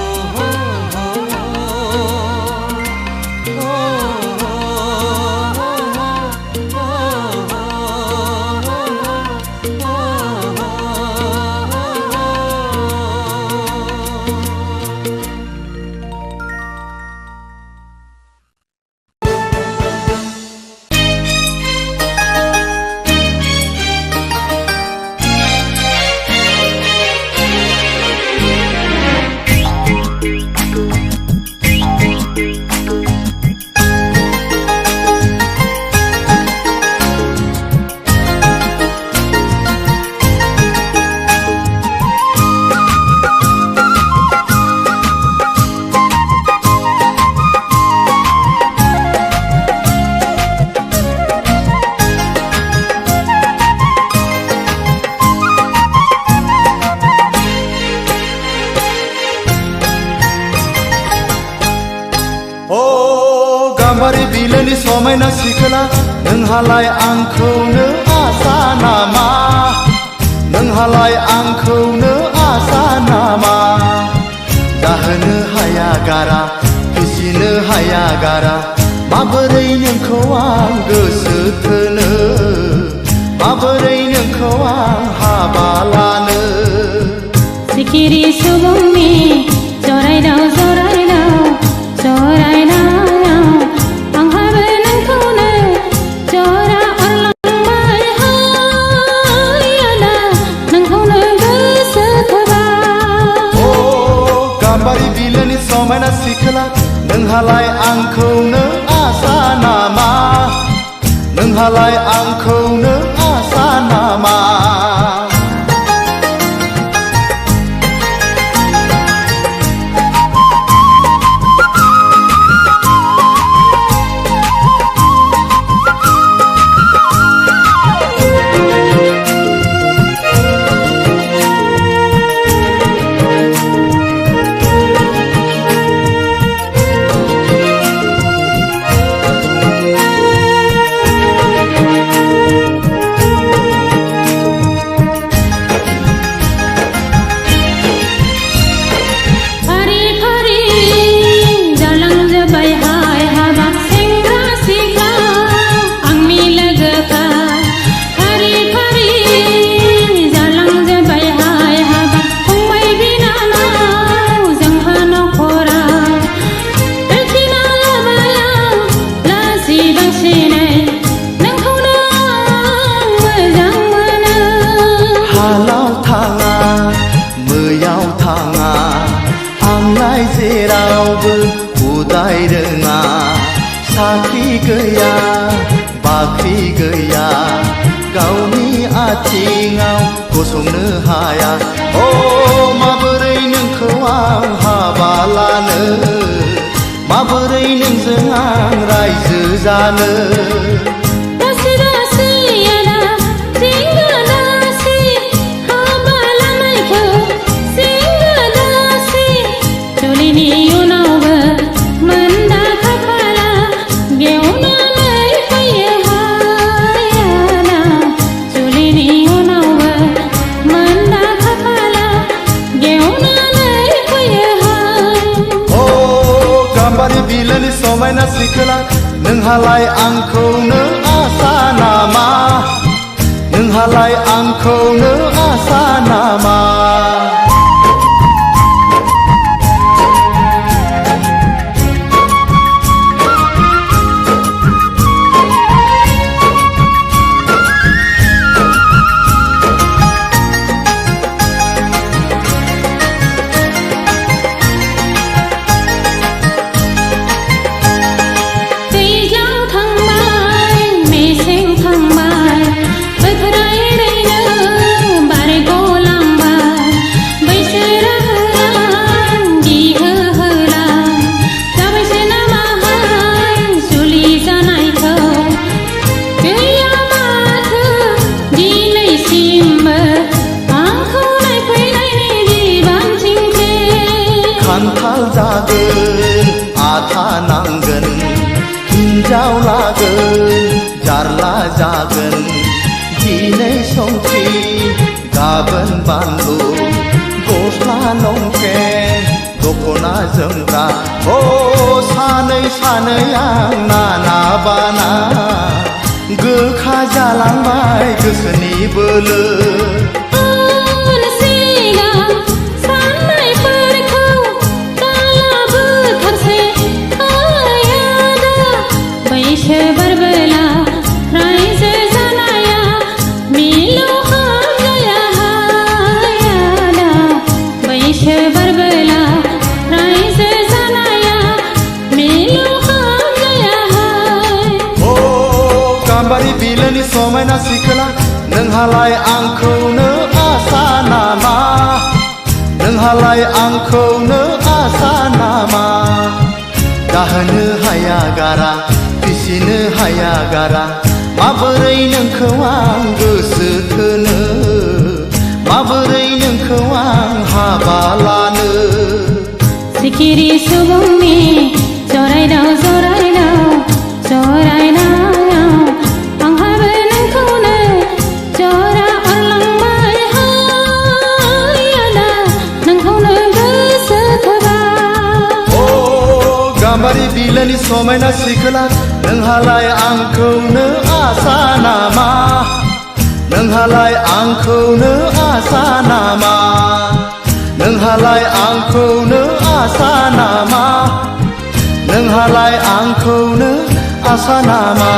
समायना सिखोला नोंहालाय आंखौनो आसा नामा नोंहालाय आंखौनो आसा नामा जाहोनो हाया गारा फिसिनो हाया गारा माबोरै नोंखौ आं गोसो थोनो माबोरै नोंखौ आं हाबा लानो सिखिरि सुबुंनि जरायदाव जरायदाव जरायनायाव आंहाबो नोंखौनो जरा अरलांबाय हाय आदा नोंखौनो गोसो थोबाय ओ गाम्बारि बिलोनि समायना सिखोला नोंहालाय आंखौनो आसा नामा नोंहालाय आंखौनो आसा नामा जेरावबो उदाय रोङा साख्रि गैया बाख्रि गैया गावनि आथिङाव गसंनो हाया ओ माबोरै नोंखौ आं हाबा लानो माबोरै नोंजों आं रायजो जानो बिलोनि समायना सिखोला नोंहालाय आंखौनो आसा नामा नोंहालाय आंखौनो आसा नामा खान्थाल जागोन आथा नांगोन हिन्जाव लागोन जारला जागोन दिनै संख्रि गाबोन बानलु गस्ला लंपेन्ट दख'ना जोमग्रा ओ सानै सानै आं नाना बाना गोखा जालांबाय गोसोनि बोलो बिलोनि समायना सिखोला नोंहालाय आंखौनो आसा नामा नोंहालाय आंखौनो आसा नामा जाहोनो हाया गारा फिसिनो हाया गारा माबोरै नोंखौ आं गोसो थोनो माबोरै नोंखौ आं हाबा लानो सिखिरि सुबुंनि जरायदाव जरायदाव जराय देंखोनि समायना सिखोला नोंहालाय आंखौनो आसा नामा नोंहालाय आंखौनो आसा नामा नोंहालाय आंखौनो आसा नामा नोंहालाय आंखौनो आसा नामा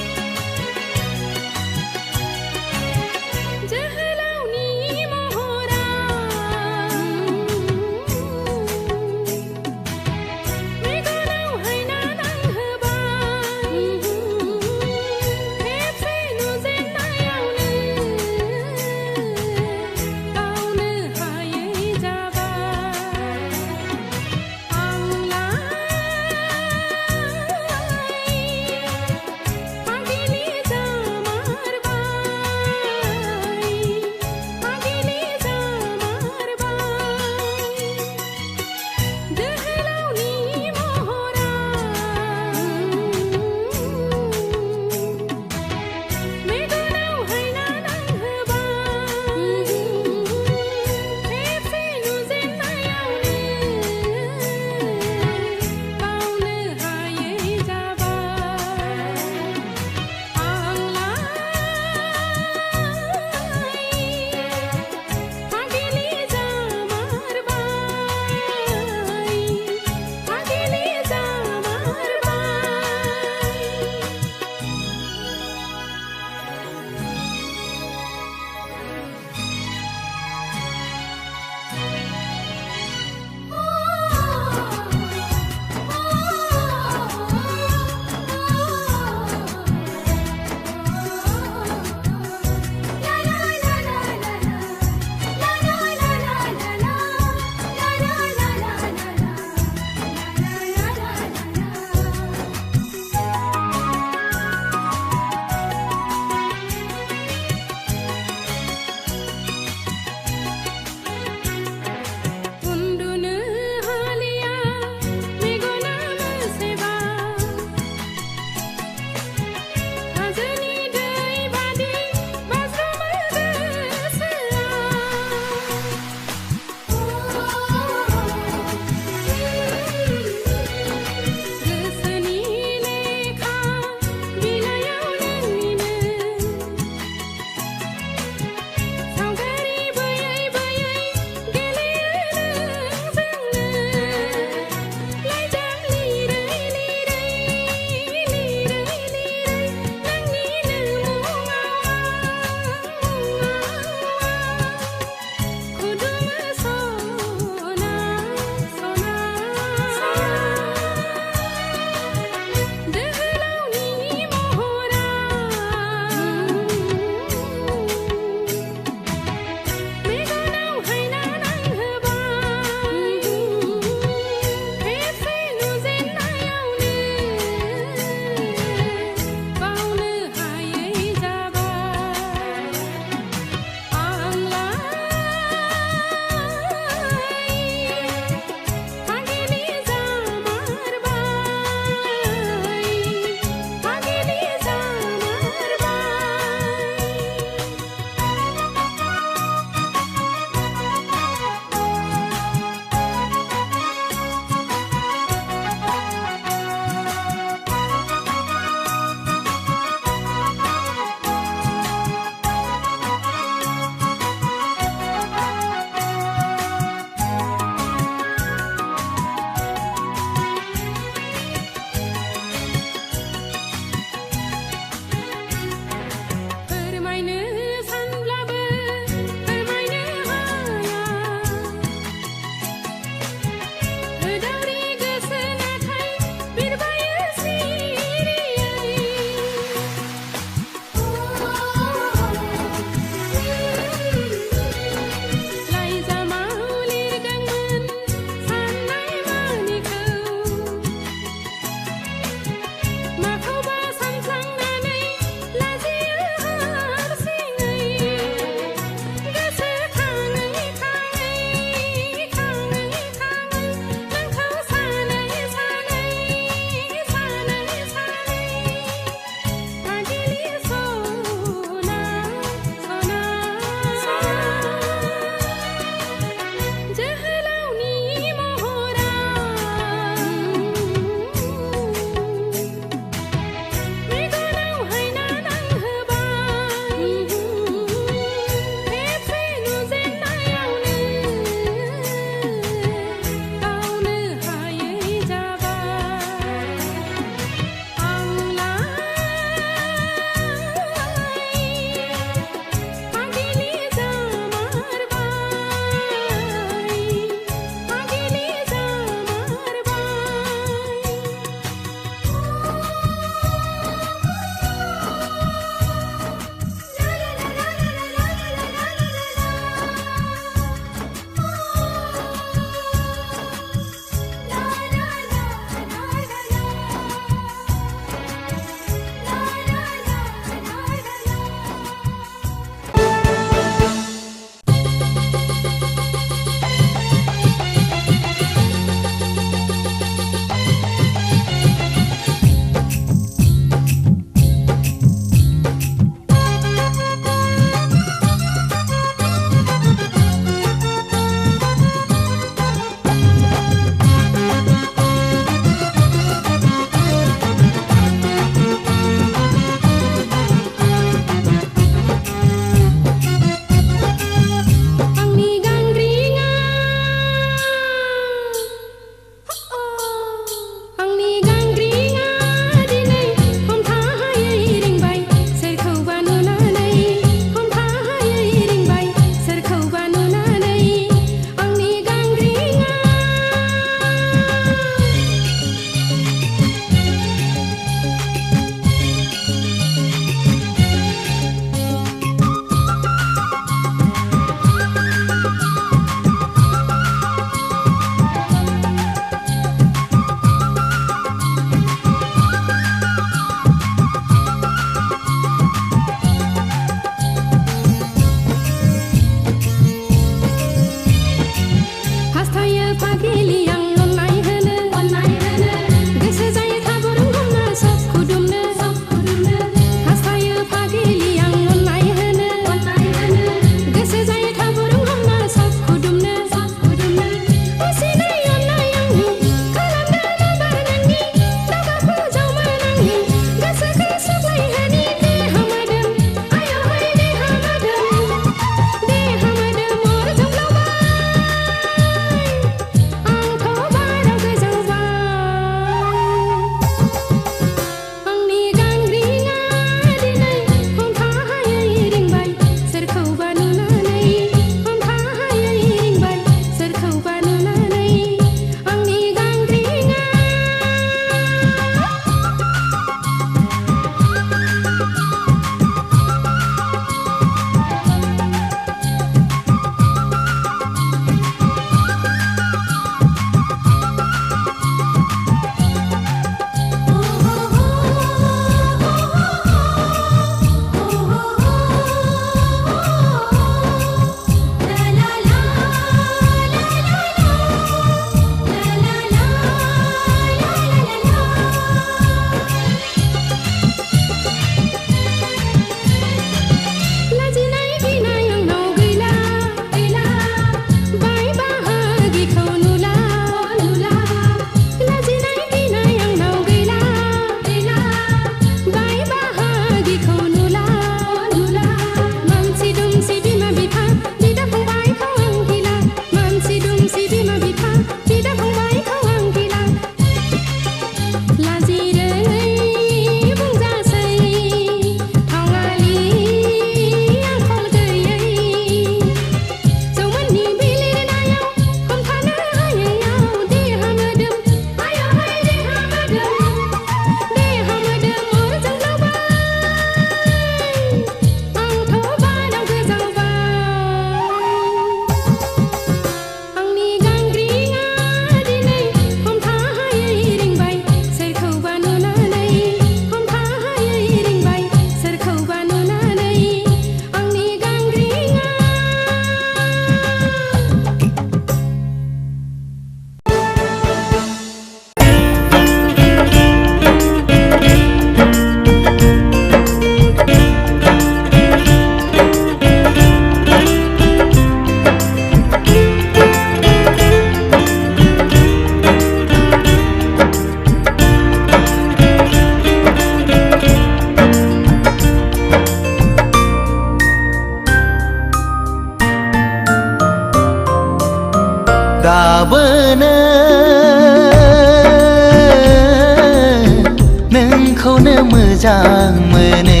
मोजां मोनो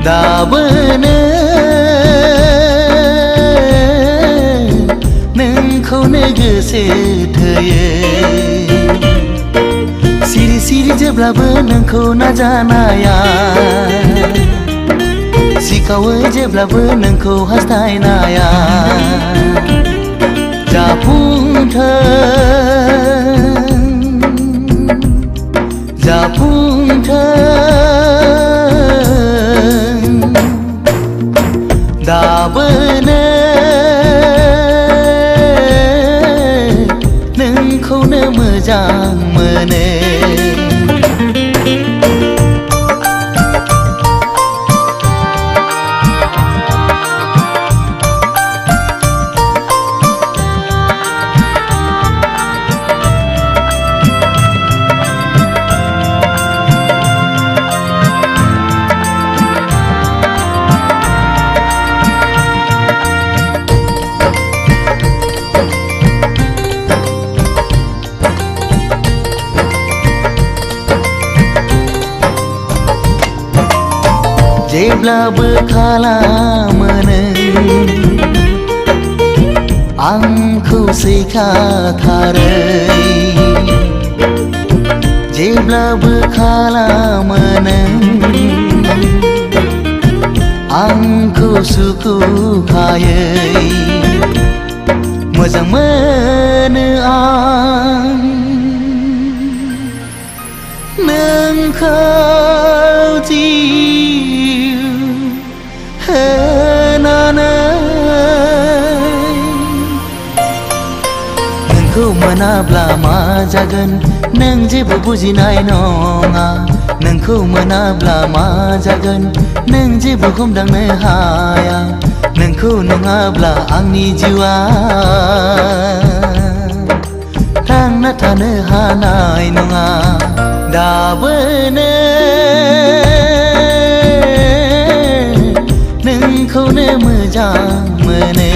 दाबोनो नोंखौनो गोसो थोयो सिरि सिरि जेब्लाबो नोंखौ नाजानाया सिखावो जेब्लाबो नोंखौ हास्थायनाया जाफुंथों दाबोनो नोंखौनो मोजां मोनो जेब्लाबो खालामो नों आंखौ सैखाथारै जेब्लाबो खालामो नों आंखौ सुखुखायै मोजां मोनो आं नोंखौ नोंखौ मोनाब्ला मा जागोन नों जेबो बुजिनाय नङा नोंखौ मोनाब्ला मा जागोन नों जेबो हमदांनो हाया नोंखौ नङाब्ला आंनि जिउआ थांना थानो हानाय नङा दाबोनो नोंखौनो मोजां मोनो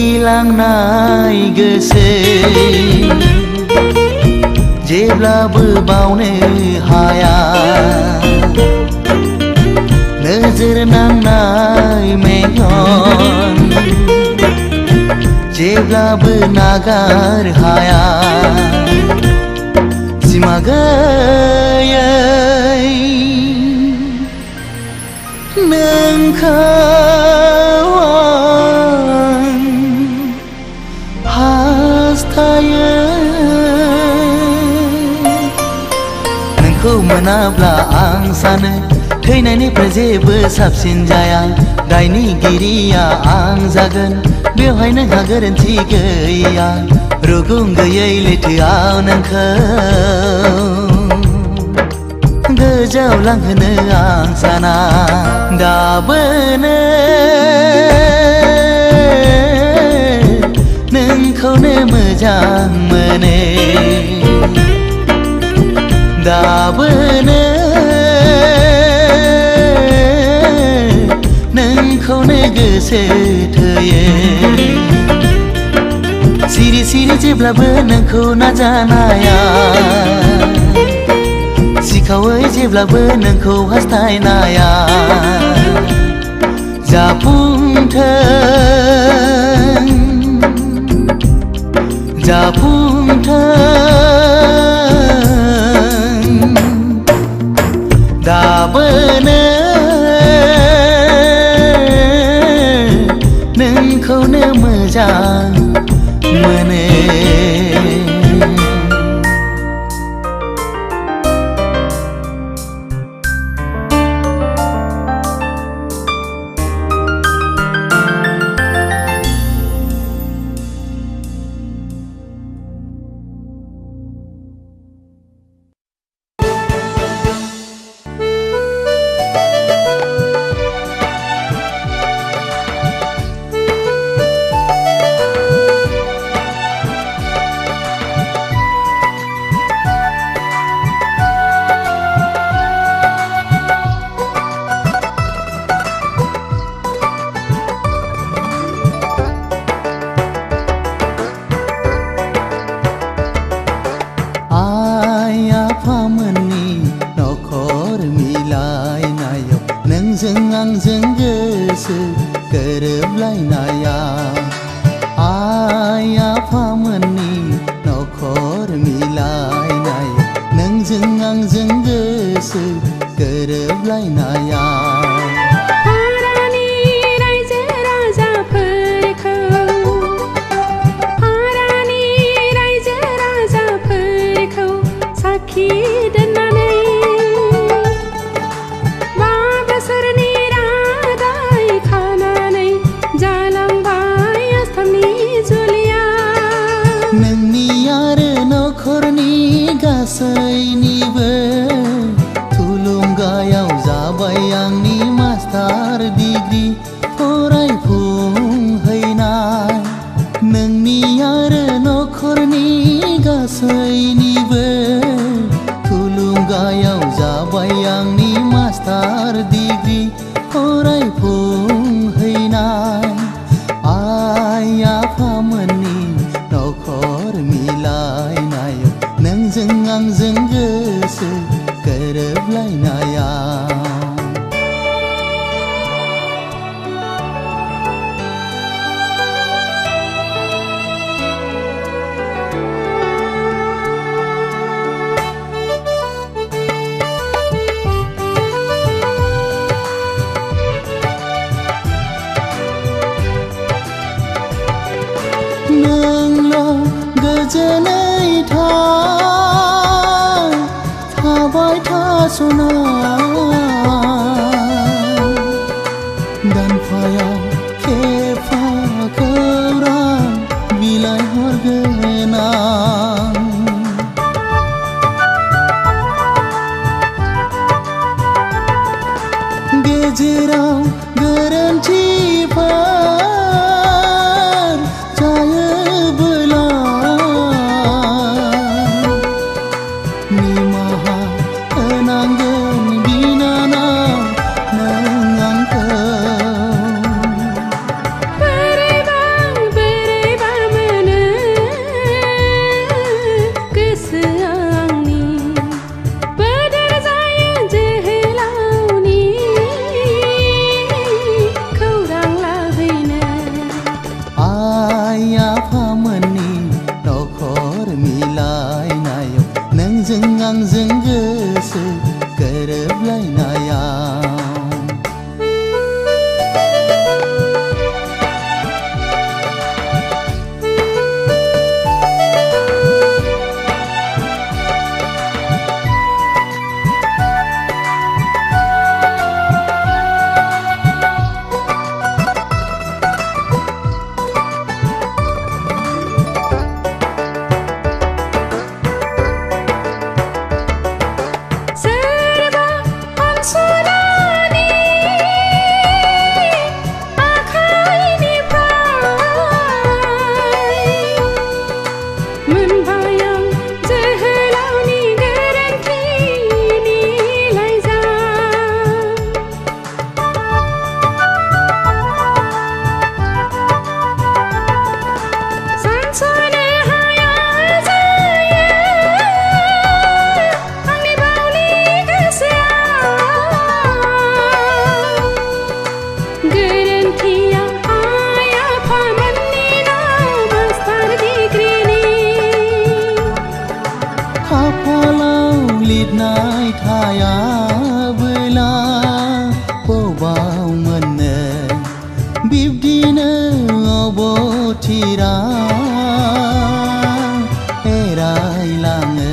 मिहिलांनाय गोसो जेब्लाबो बावनो हाया नोजोर नांनाय मेगन जेब्लाबो नागार हाया सिमा गैयै नोंखौ हास्थायो नोंखौ मोनाब्ला आं सानो थैनायनिफ्राय जेबो साबसिन जाया दायनिगिरिया आं जागोन बेवहाय नोंहा गोरोन्थि गैया रुगुं गैयै लैथोआव नोंखौ गोजौआव लांहोनो आं साना दाबोनो नोंखौनो मोजां मोनो दाबोनो नोंखौनो गोसो थोयो सिरि सिरि जेब्लाबो नोंखौ नाजानाया सिखावै जेब्लाबो नोंखौ हास्थायनाया जाफुंथों दाबोनो नोंखौनो मोजां मोनो आफामोननि नखर मिलायनायाव नोंजों आंजों गोसो गोरोबलायनाया आइ आफामोननि नखर मिलायनायाव नोंजों आंजों गोसो गोरोबलायनाया गासैनिबो थुलुंगायाव जाबाय आंनि मास्टार डिग्री फरायफुंहैनाय नोंनि आरो नखरनि गासैनिबो थुलुंगायाव जाबाय आंनि मास्टार डिग्री फरायफुंहैनाय आइ आफामोननि नखर मिलायनायाव नोंजों आंजों गोसो गोरोबलायनाया नोंल' गोजोनै थाबाय थास'ना दानफायाव खेफा खौरां बिलाइ हरगोन आं गेजेराव गोरोन्थिफोर जायोबोला निमाहा होनांगोन बिनानाव नों आंखौ बोरैबा मोनो गोसोआ आंनि बोदोर जायो जोहोलावनि खौरां लाहैनो आइ आफामोननि नखर मिलायनायाव नोंजों आंजों गोसो गोरोबलायनाया लिरनाय थायाबोला बबाव मोननो बिब्दिनो अबथिरा एरायलाङो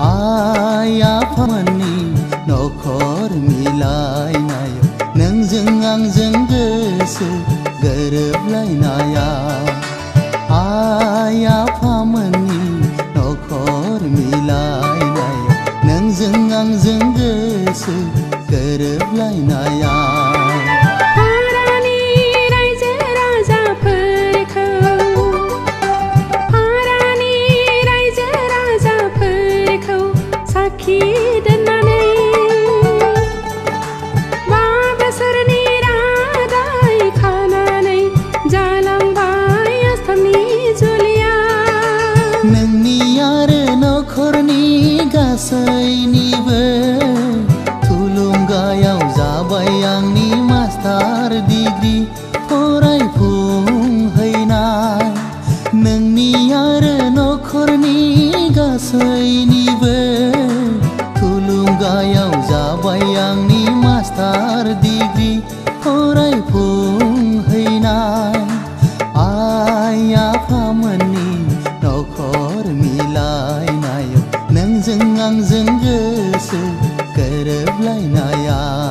आइ आफामोननि नखर मिलायनायाव नोंजों आंजों गोसो गोरोबलायनाया आइ आफामोननि नखर मिलायनायाव नोंजों आंजों गोसो गोरोबलायनाया नोंनि आरो नखरनि गासैनिबो थुलुंगायाव जाबाय आंनि मास्टार डिग्री फरायफुंहैनाय नोंनि आरो नखरनि गासैनिबो थुलुंगायाव जाबाय आंनि मास्टार डिग्री फरायफुंहैनाय आइ आफामोननि नखर मिलायनायाव नोंजों आंजों गोसो गोरोबलायनायाव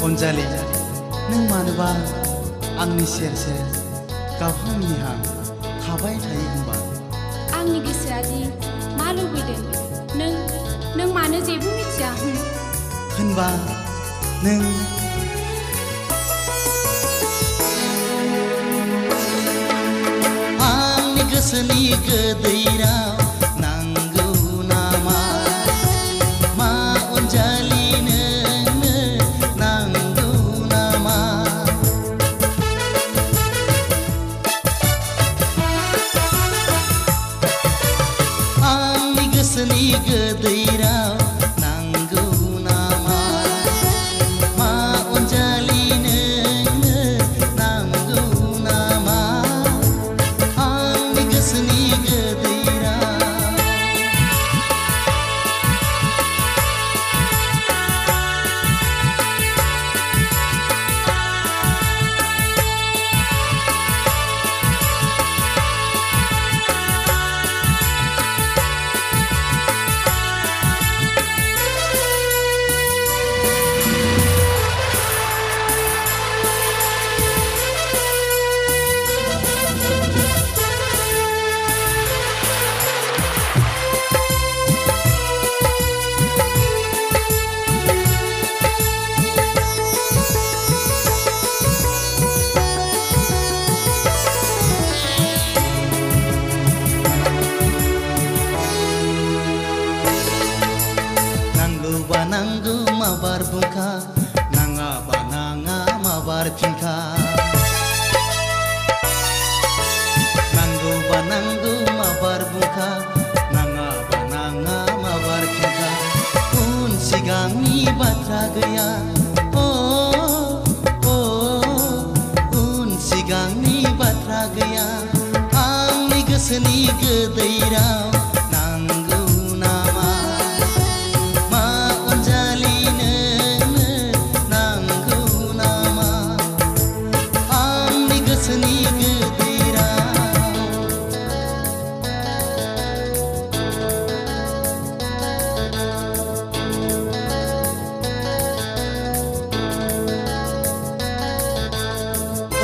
अनजालि नों मानोबा आंनि सेर सेर गावहां मिनिहां थाबाय थायो होनबा आंनि गोसोआ दि मा लुबैदों नों मानो जेबो मिथिया होनबा नों आंनि गोसोनि गोदै राव नांगौ नामा मा अनजालि नोंनो नांगौ नामा आंनि गोसोनि गोदै राव नांगौ नामा मा अनजालि नोंनो नांगौ नामा आंनि गोसोनि गोदै राव नांगौ माबार बुंखा नाङाबा नाङा माबार फिनखा नांगौबा नांगौ माबार बुंखा नाङाबा नाङा माबार फिनखा उन सिगांनि बाथ्रा गैया उन सिगांनि बाथ्रा गैया आंनि गोसोनि गोदै राव नांगौ नामा मा अनजालि नोंनो नांगौ नामा आंनि गोसोनि गोदै राव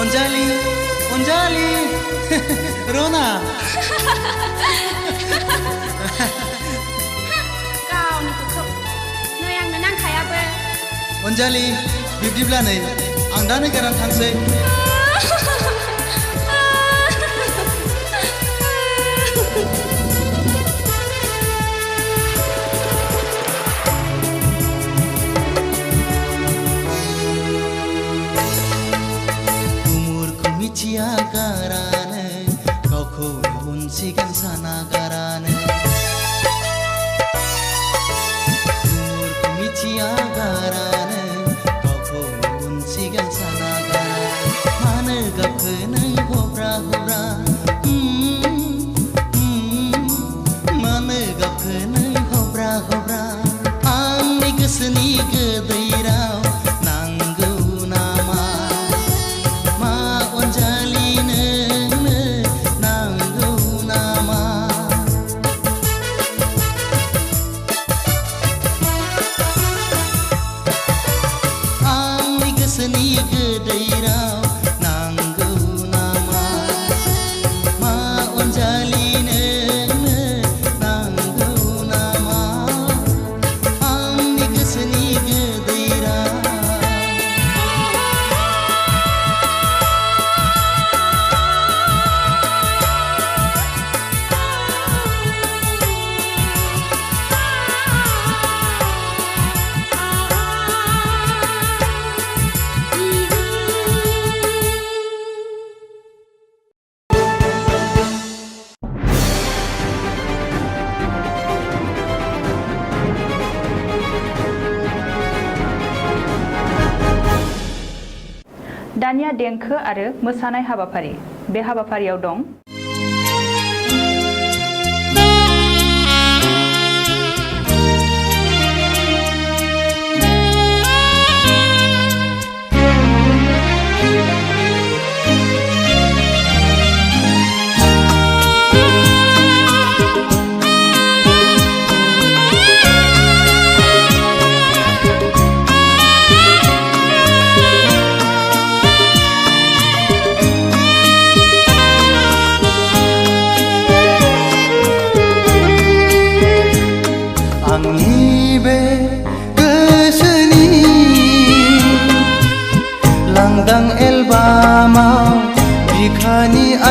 अनजालि अनजालि रना गावनिखौ नै आंनो नांखायाबो अनजालि बिब्दिब्ला नै आं दा नोगोराव थांसै गुमुरखौ मिथिया गारानो गावखौ उन सिगां साना गारानो गुमुरखौ मिथिया गारानो गावखौ उन सिगां साना गारा मानो गाबखो नों हब्रा हब्रा मानो गाबखो नों हब्रा हब्रा आंनि गोसोनि गोदै राव नांगौ नामा मा अनजालि नोंनो नांगौ नामा आंनि गोसोनि गोदै राव नांगौ नामा मा अनजालि नोंनो नांगौ नामा आंनि गोसोनि गोदै राव दानिया देंखो आरो मोसानाय हाबाफारि बे हाबाफारियाव दं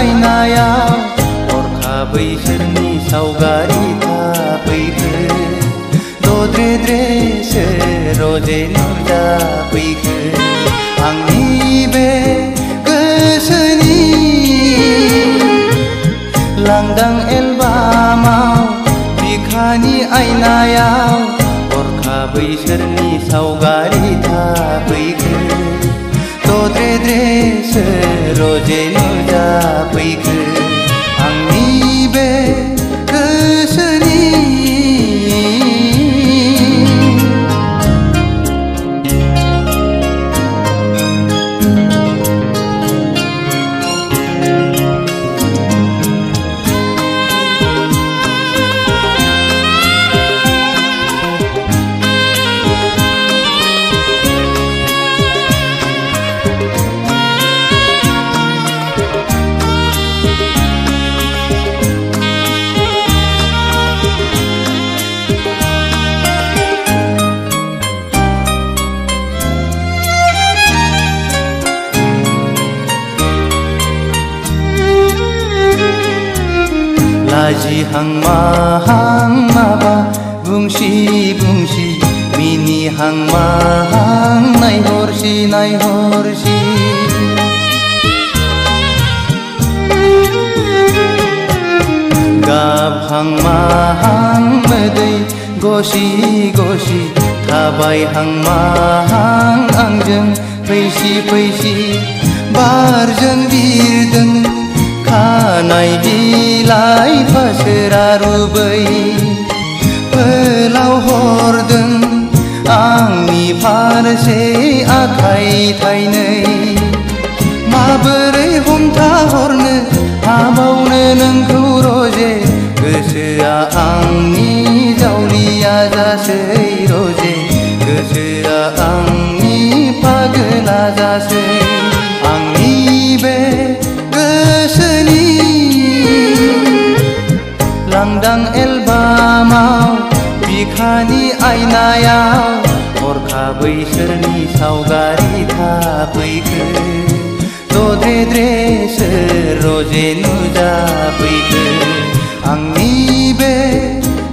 आयनायाव हरखाबै सोरनि सावगारि थाफैखो दद्रे-द्रेसो रजे नुजाफैखो आंनि बे गोसोनि लांदां एलबामाव बिखानि आयनायाव हरखाबै सोरनि सावगारि थाफैखो दद्रे-द्रेसो रजे नुजाफैखो आंनि बे गोसोनि लाजिहां माहां माबा बुंसि बुंसि मिनिहां माहां नायहरसि नायहरसि गाबहां माहां मोदै गसि गसि थाबायहां माहां आंजों फैसि फैसि बारजों बिरदों खानाय बिलाइ फासोरा रुबै फोलाव हरदों आंनि फारसे आखाइ थाइनै माबोरै हमथाहरनो हाबावनो नोंखौ रजे गोसोआ आंनि जावलिया जासै रजे गोसोआ आंनि पागला जासै आंनि बे गोसोनि लांदां एलबामाव बिखानि आयनायाव हरखाबै सोरनि सावगारि थाफैखो दद्रे-द्रेसो रजे नुजाफैखो आंनि बे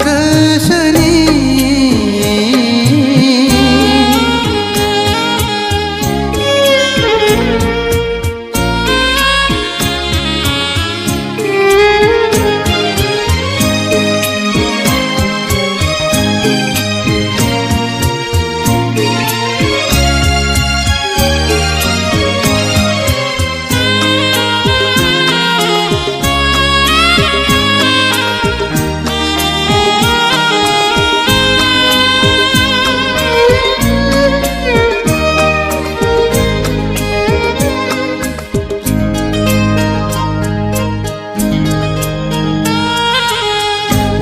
गोसोनि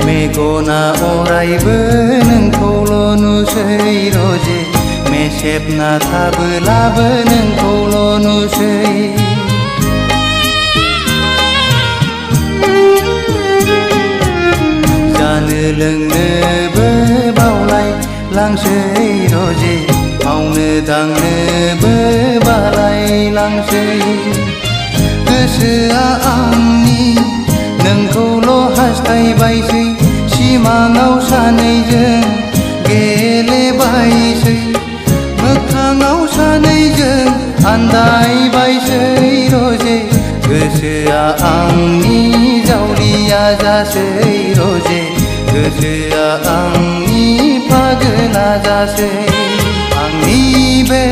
मेगना अरायबो नोंखौल' नुसै रजे मेसेबना थाबोलाबो नोंखौल' नुसै जानो लोंनोबो बावलाय लांसै रजे मावनो दांनोबो बालाय लांसै गोसोआ आंनि नोंखौल' हास्थायबायसै सिमाङाव सानैजों गेलेबायसै मोखाङाव सानैजों आन्दायबायसै रजे गोसोआ आंनि जावलिया जासै रजे गोसोआ आंनि पागला जासै आंनि बे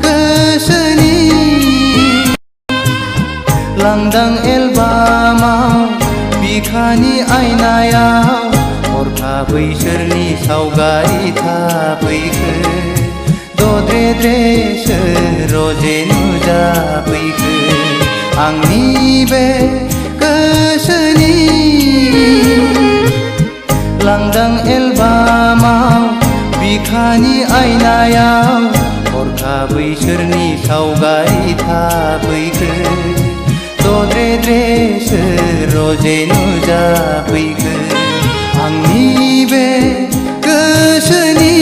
गोसोनि लांदां एलबामाव बिखानि आयनायाव हरखाबै सोरनि सावगारि थाफैखो दद्रे-द्रेसो रजे नुजाफैखो आंनि बे गोसोनि लांदां एलबामाव बिखानि आयनायाव हरखाबै सोरनि सावगारि थाफैखो दद्रे-द्रेसो रजे नुजाफैखो आंनि बे गोसोनि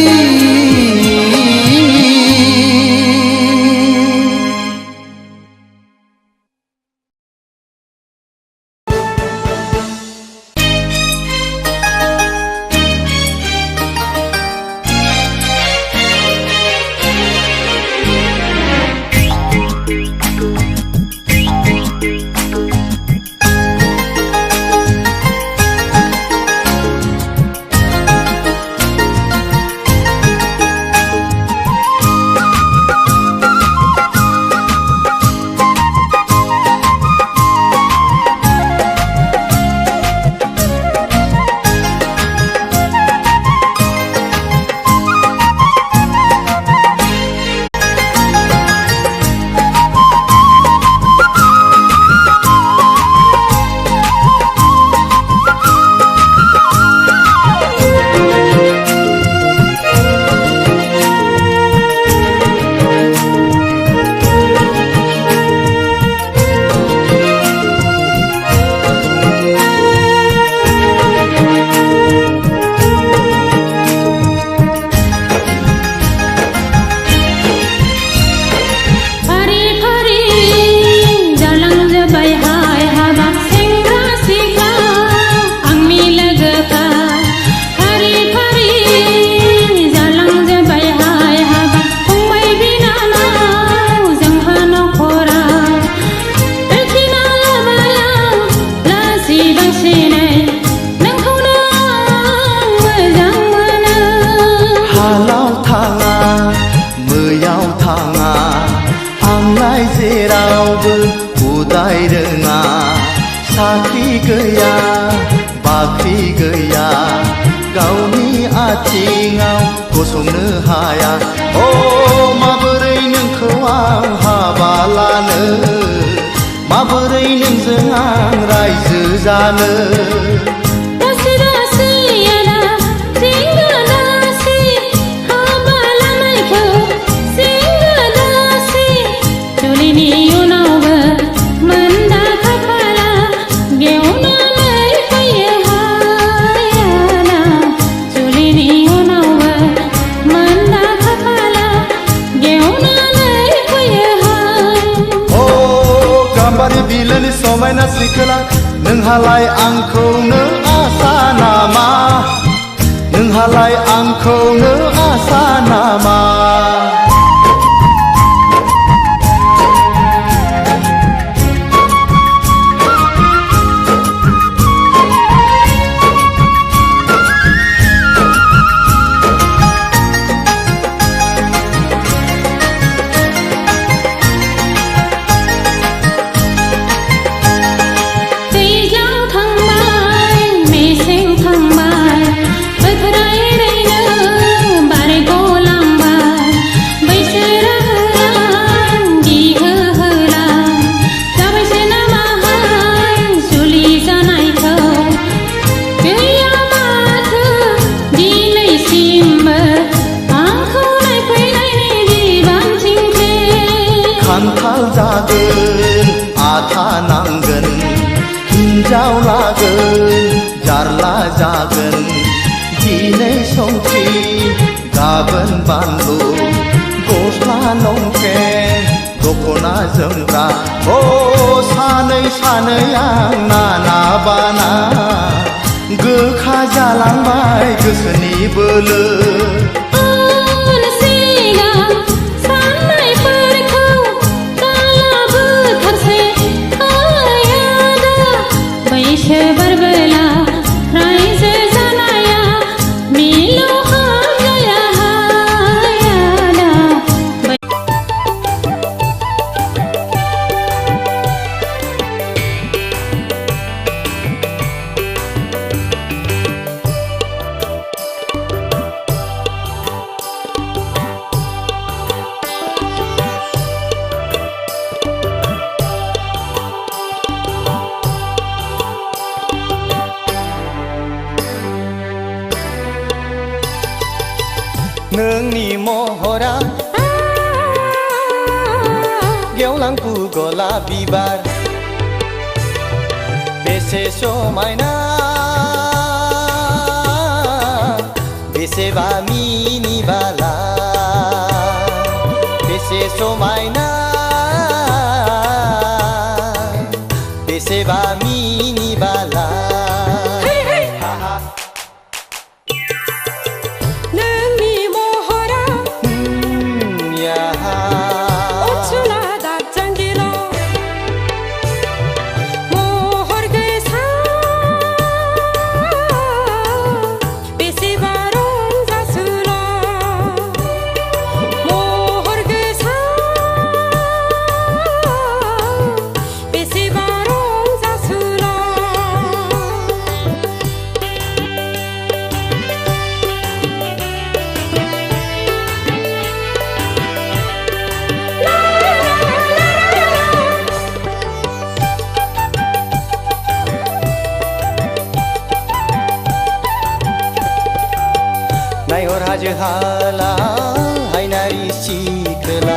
रावबो उदाय रोङा साख्रि गैया बाख्रि गैया गावनि आथिङाव गसंनो हाया अ माबोरै नोंखौ आं हाबा लानो माबोरै नोंजों आं रायजो जानो समायना सिखोला नोंहालाय आंखौनो आसा नामा नोंहालाय आंखौनो आसा नामा खान्थाल जागोन आथा नांगोन हिन्जाव लागोन जारला जागोन दिनै संख्रि गाबोन बानलु गस्ला लंपेन्ट दख'ना जोमग्रा अ सानै सानै आं नाना बाना गोखा जालांबाय गोसोनि बोलो नोंनि महरा गेवलां गलाप बिबार बेसे समायना बेसेबा मिनिबाला बेसे समायना बेसेबा मिनिबाला नायहर हाजो हाला हायनारि सिखोला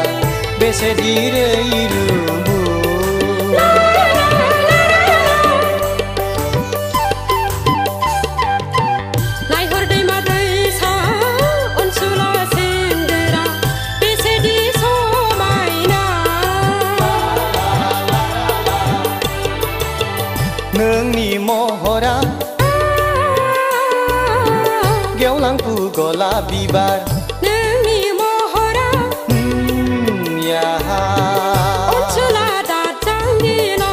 बेसे दिरै रुबु नायहर दैमा दैसा ओनसोला सेंग्रा बेसेदि समायना नोंनि महरा गेवलां गलाप बिबार नोंनि महरा ओनसोला दाजांगिना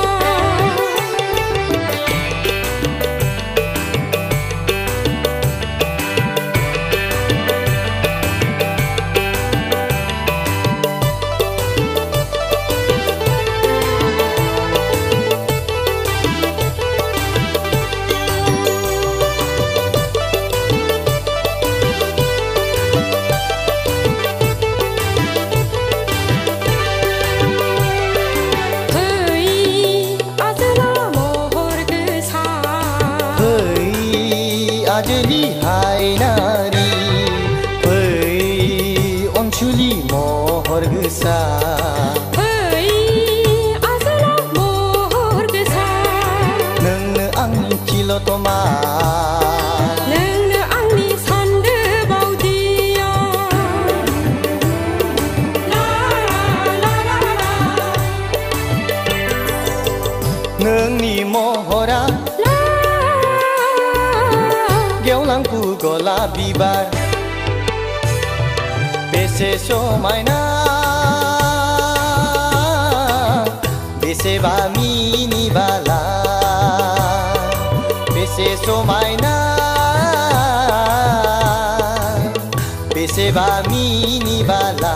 महर गोसा ओइ आजोला महर गोसा नोंनो आंनि तिलतमा नोंनो आंनि सान्दो बावदिया ला ला ला ला नोंनि महरा ला गेवलांफु गलाप बिबार बेसे समायना बेसेबा मिनिबाला बेसे समायना बेसेबा मिनिबाला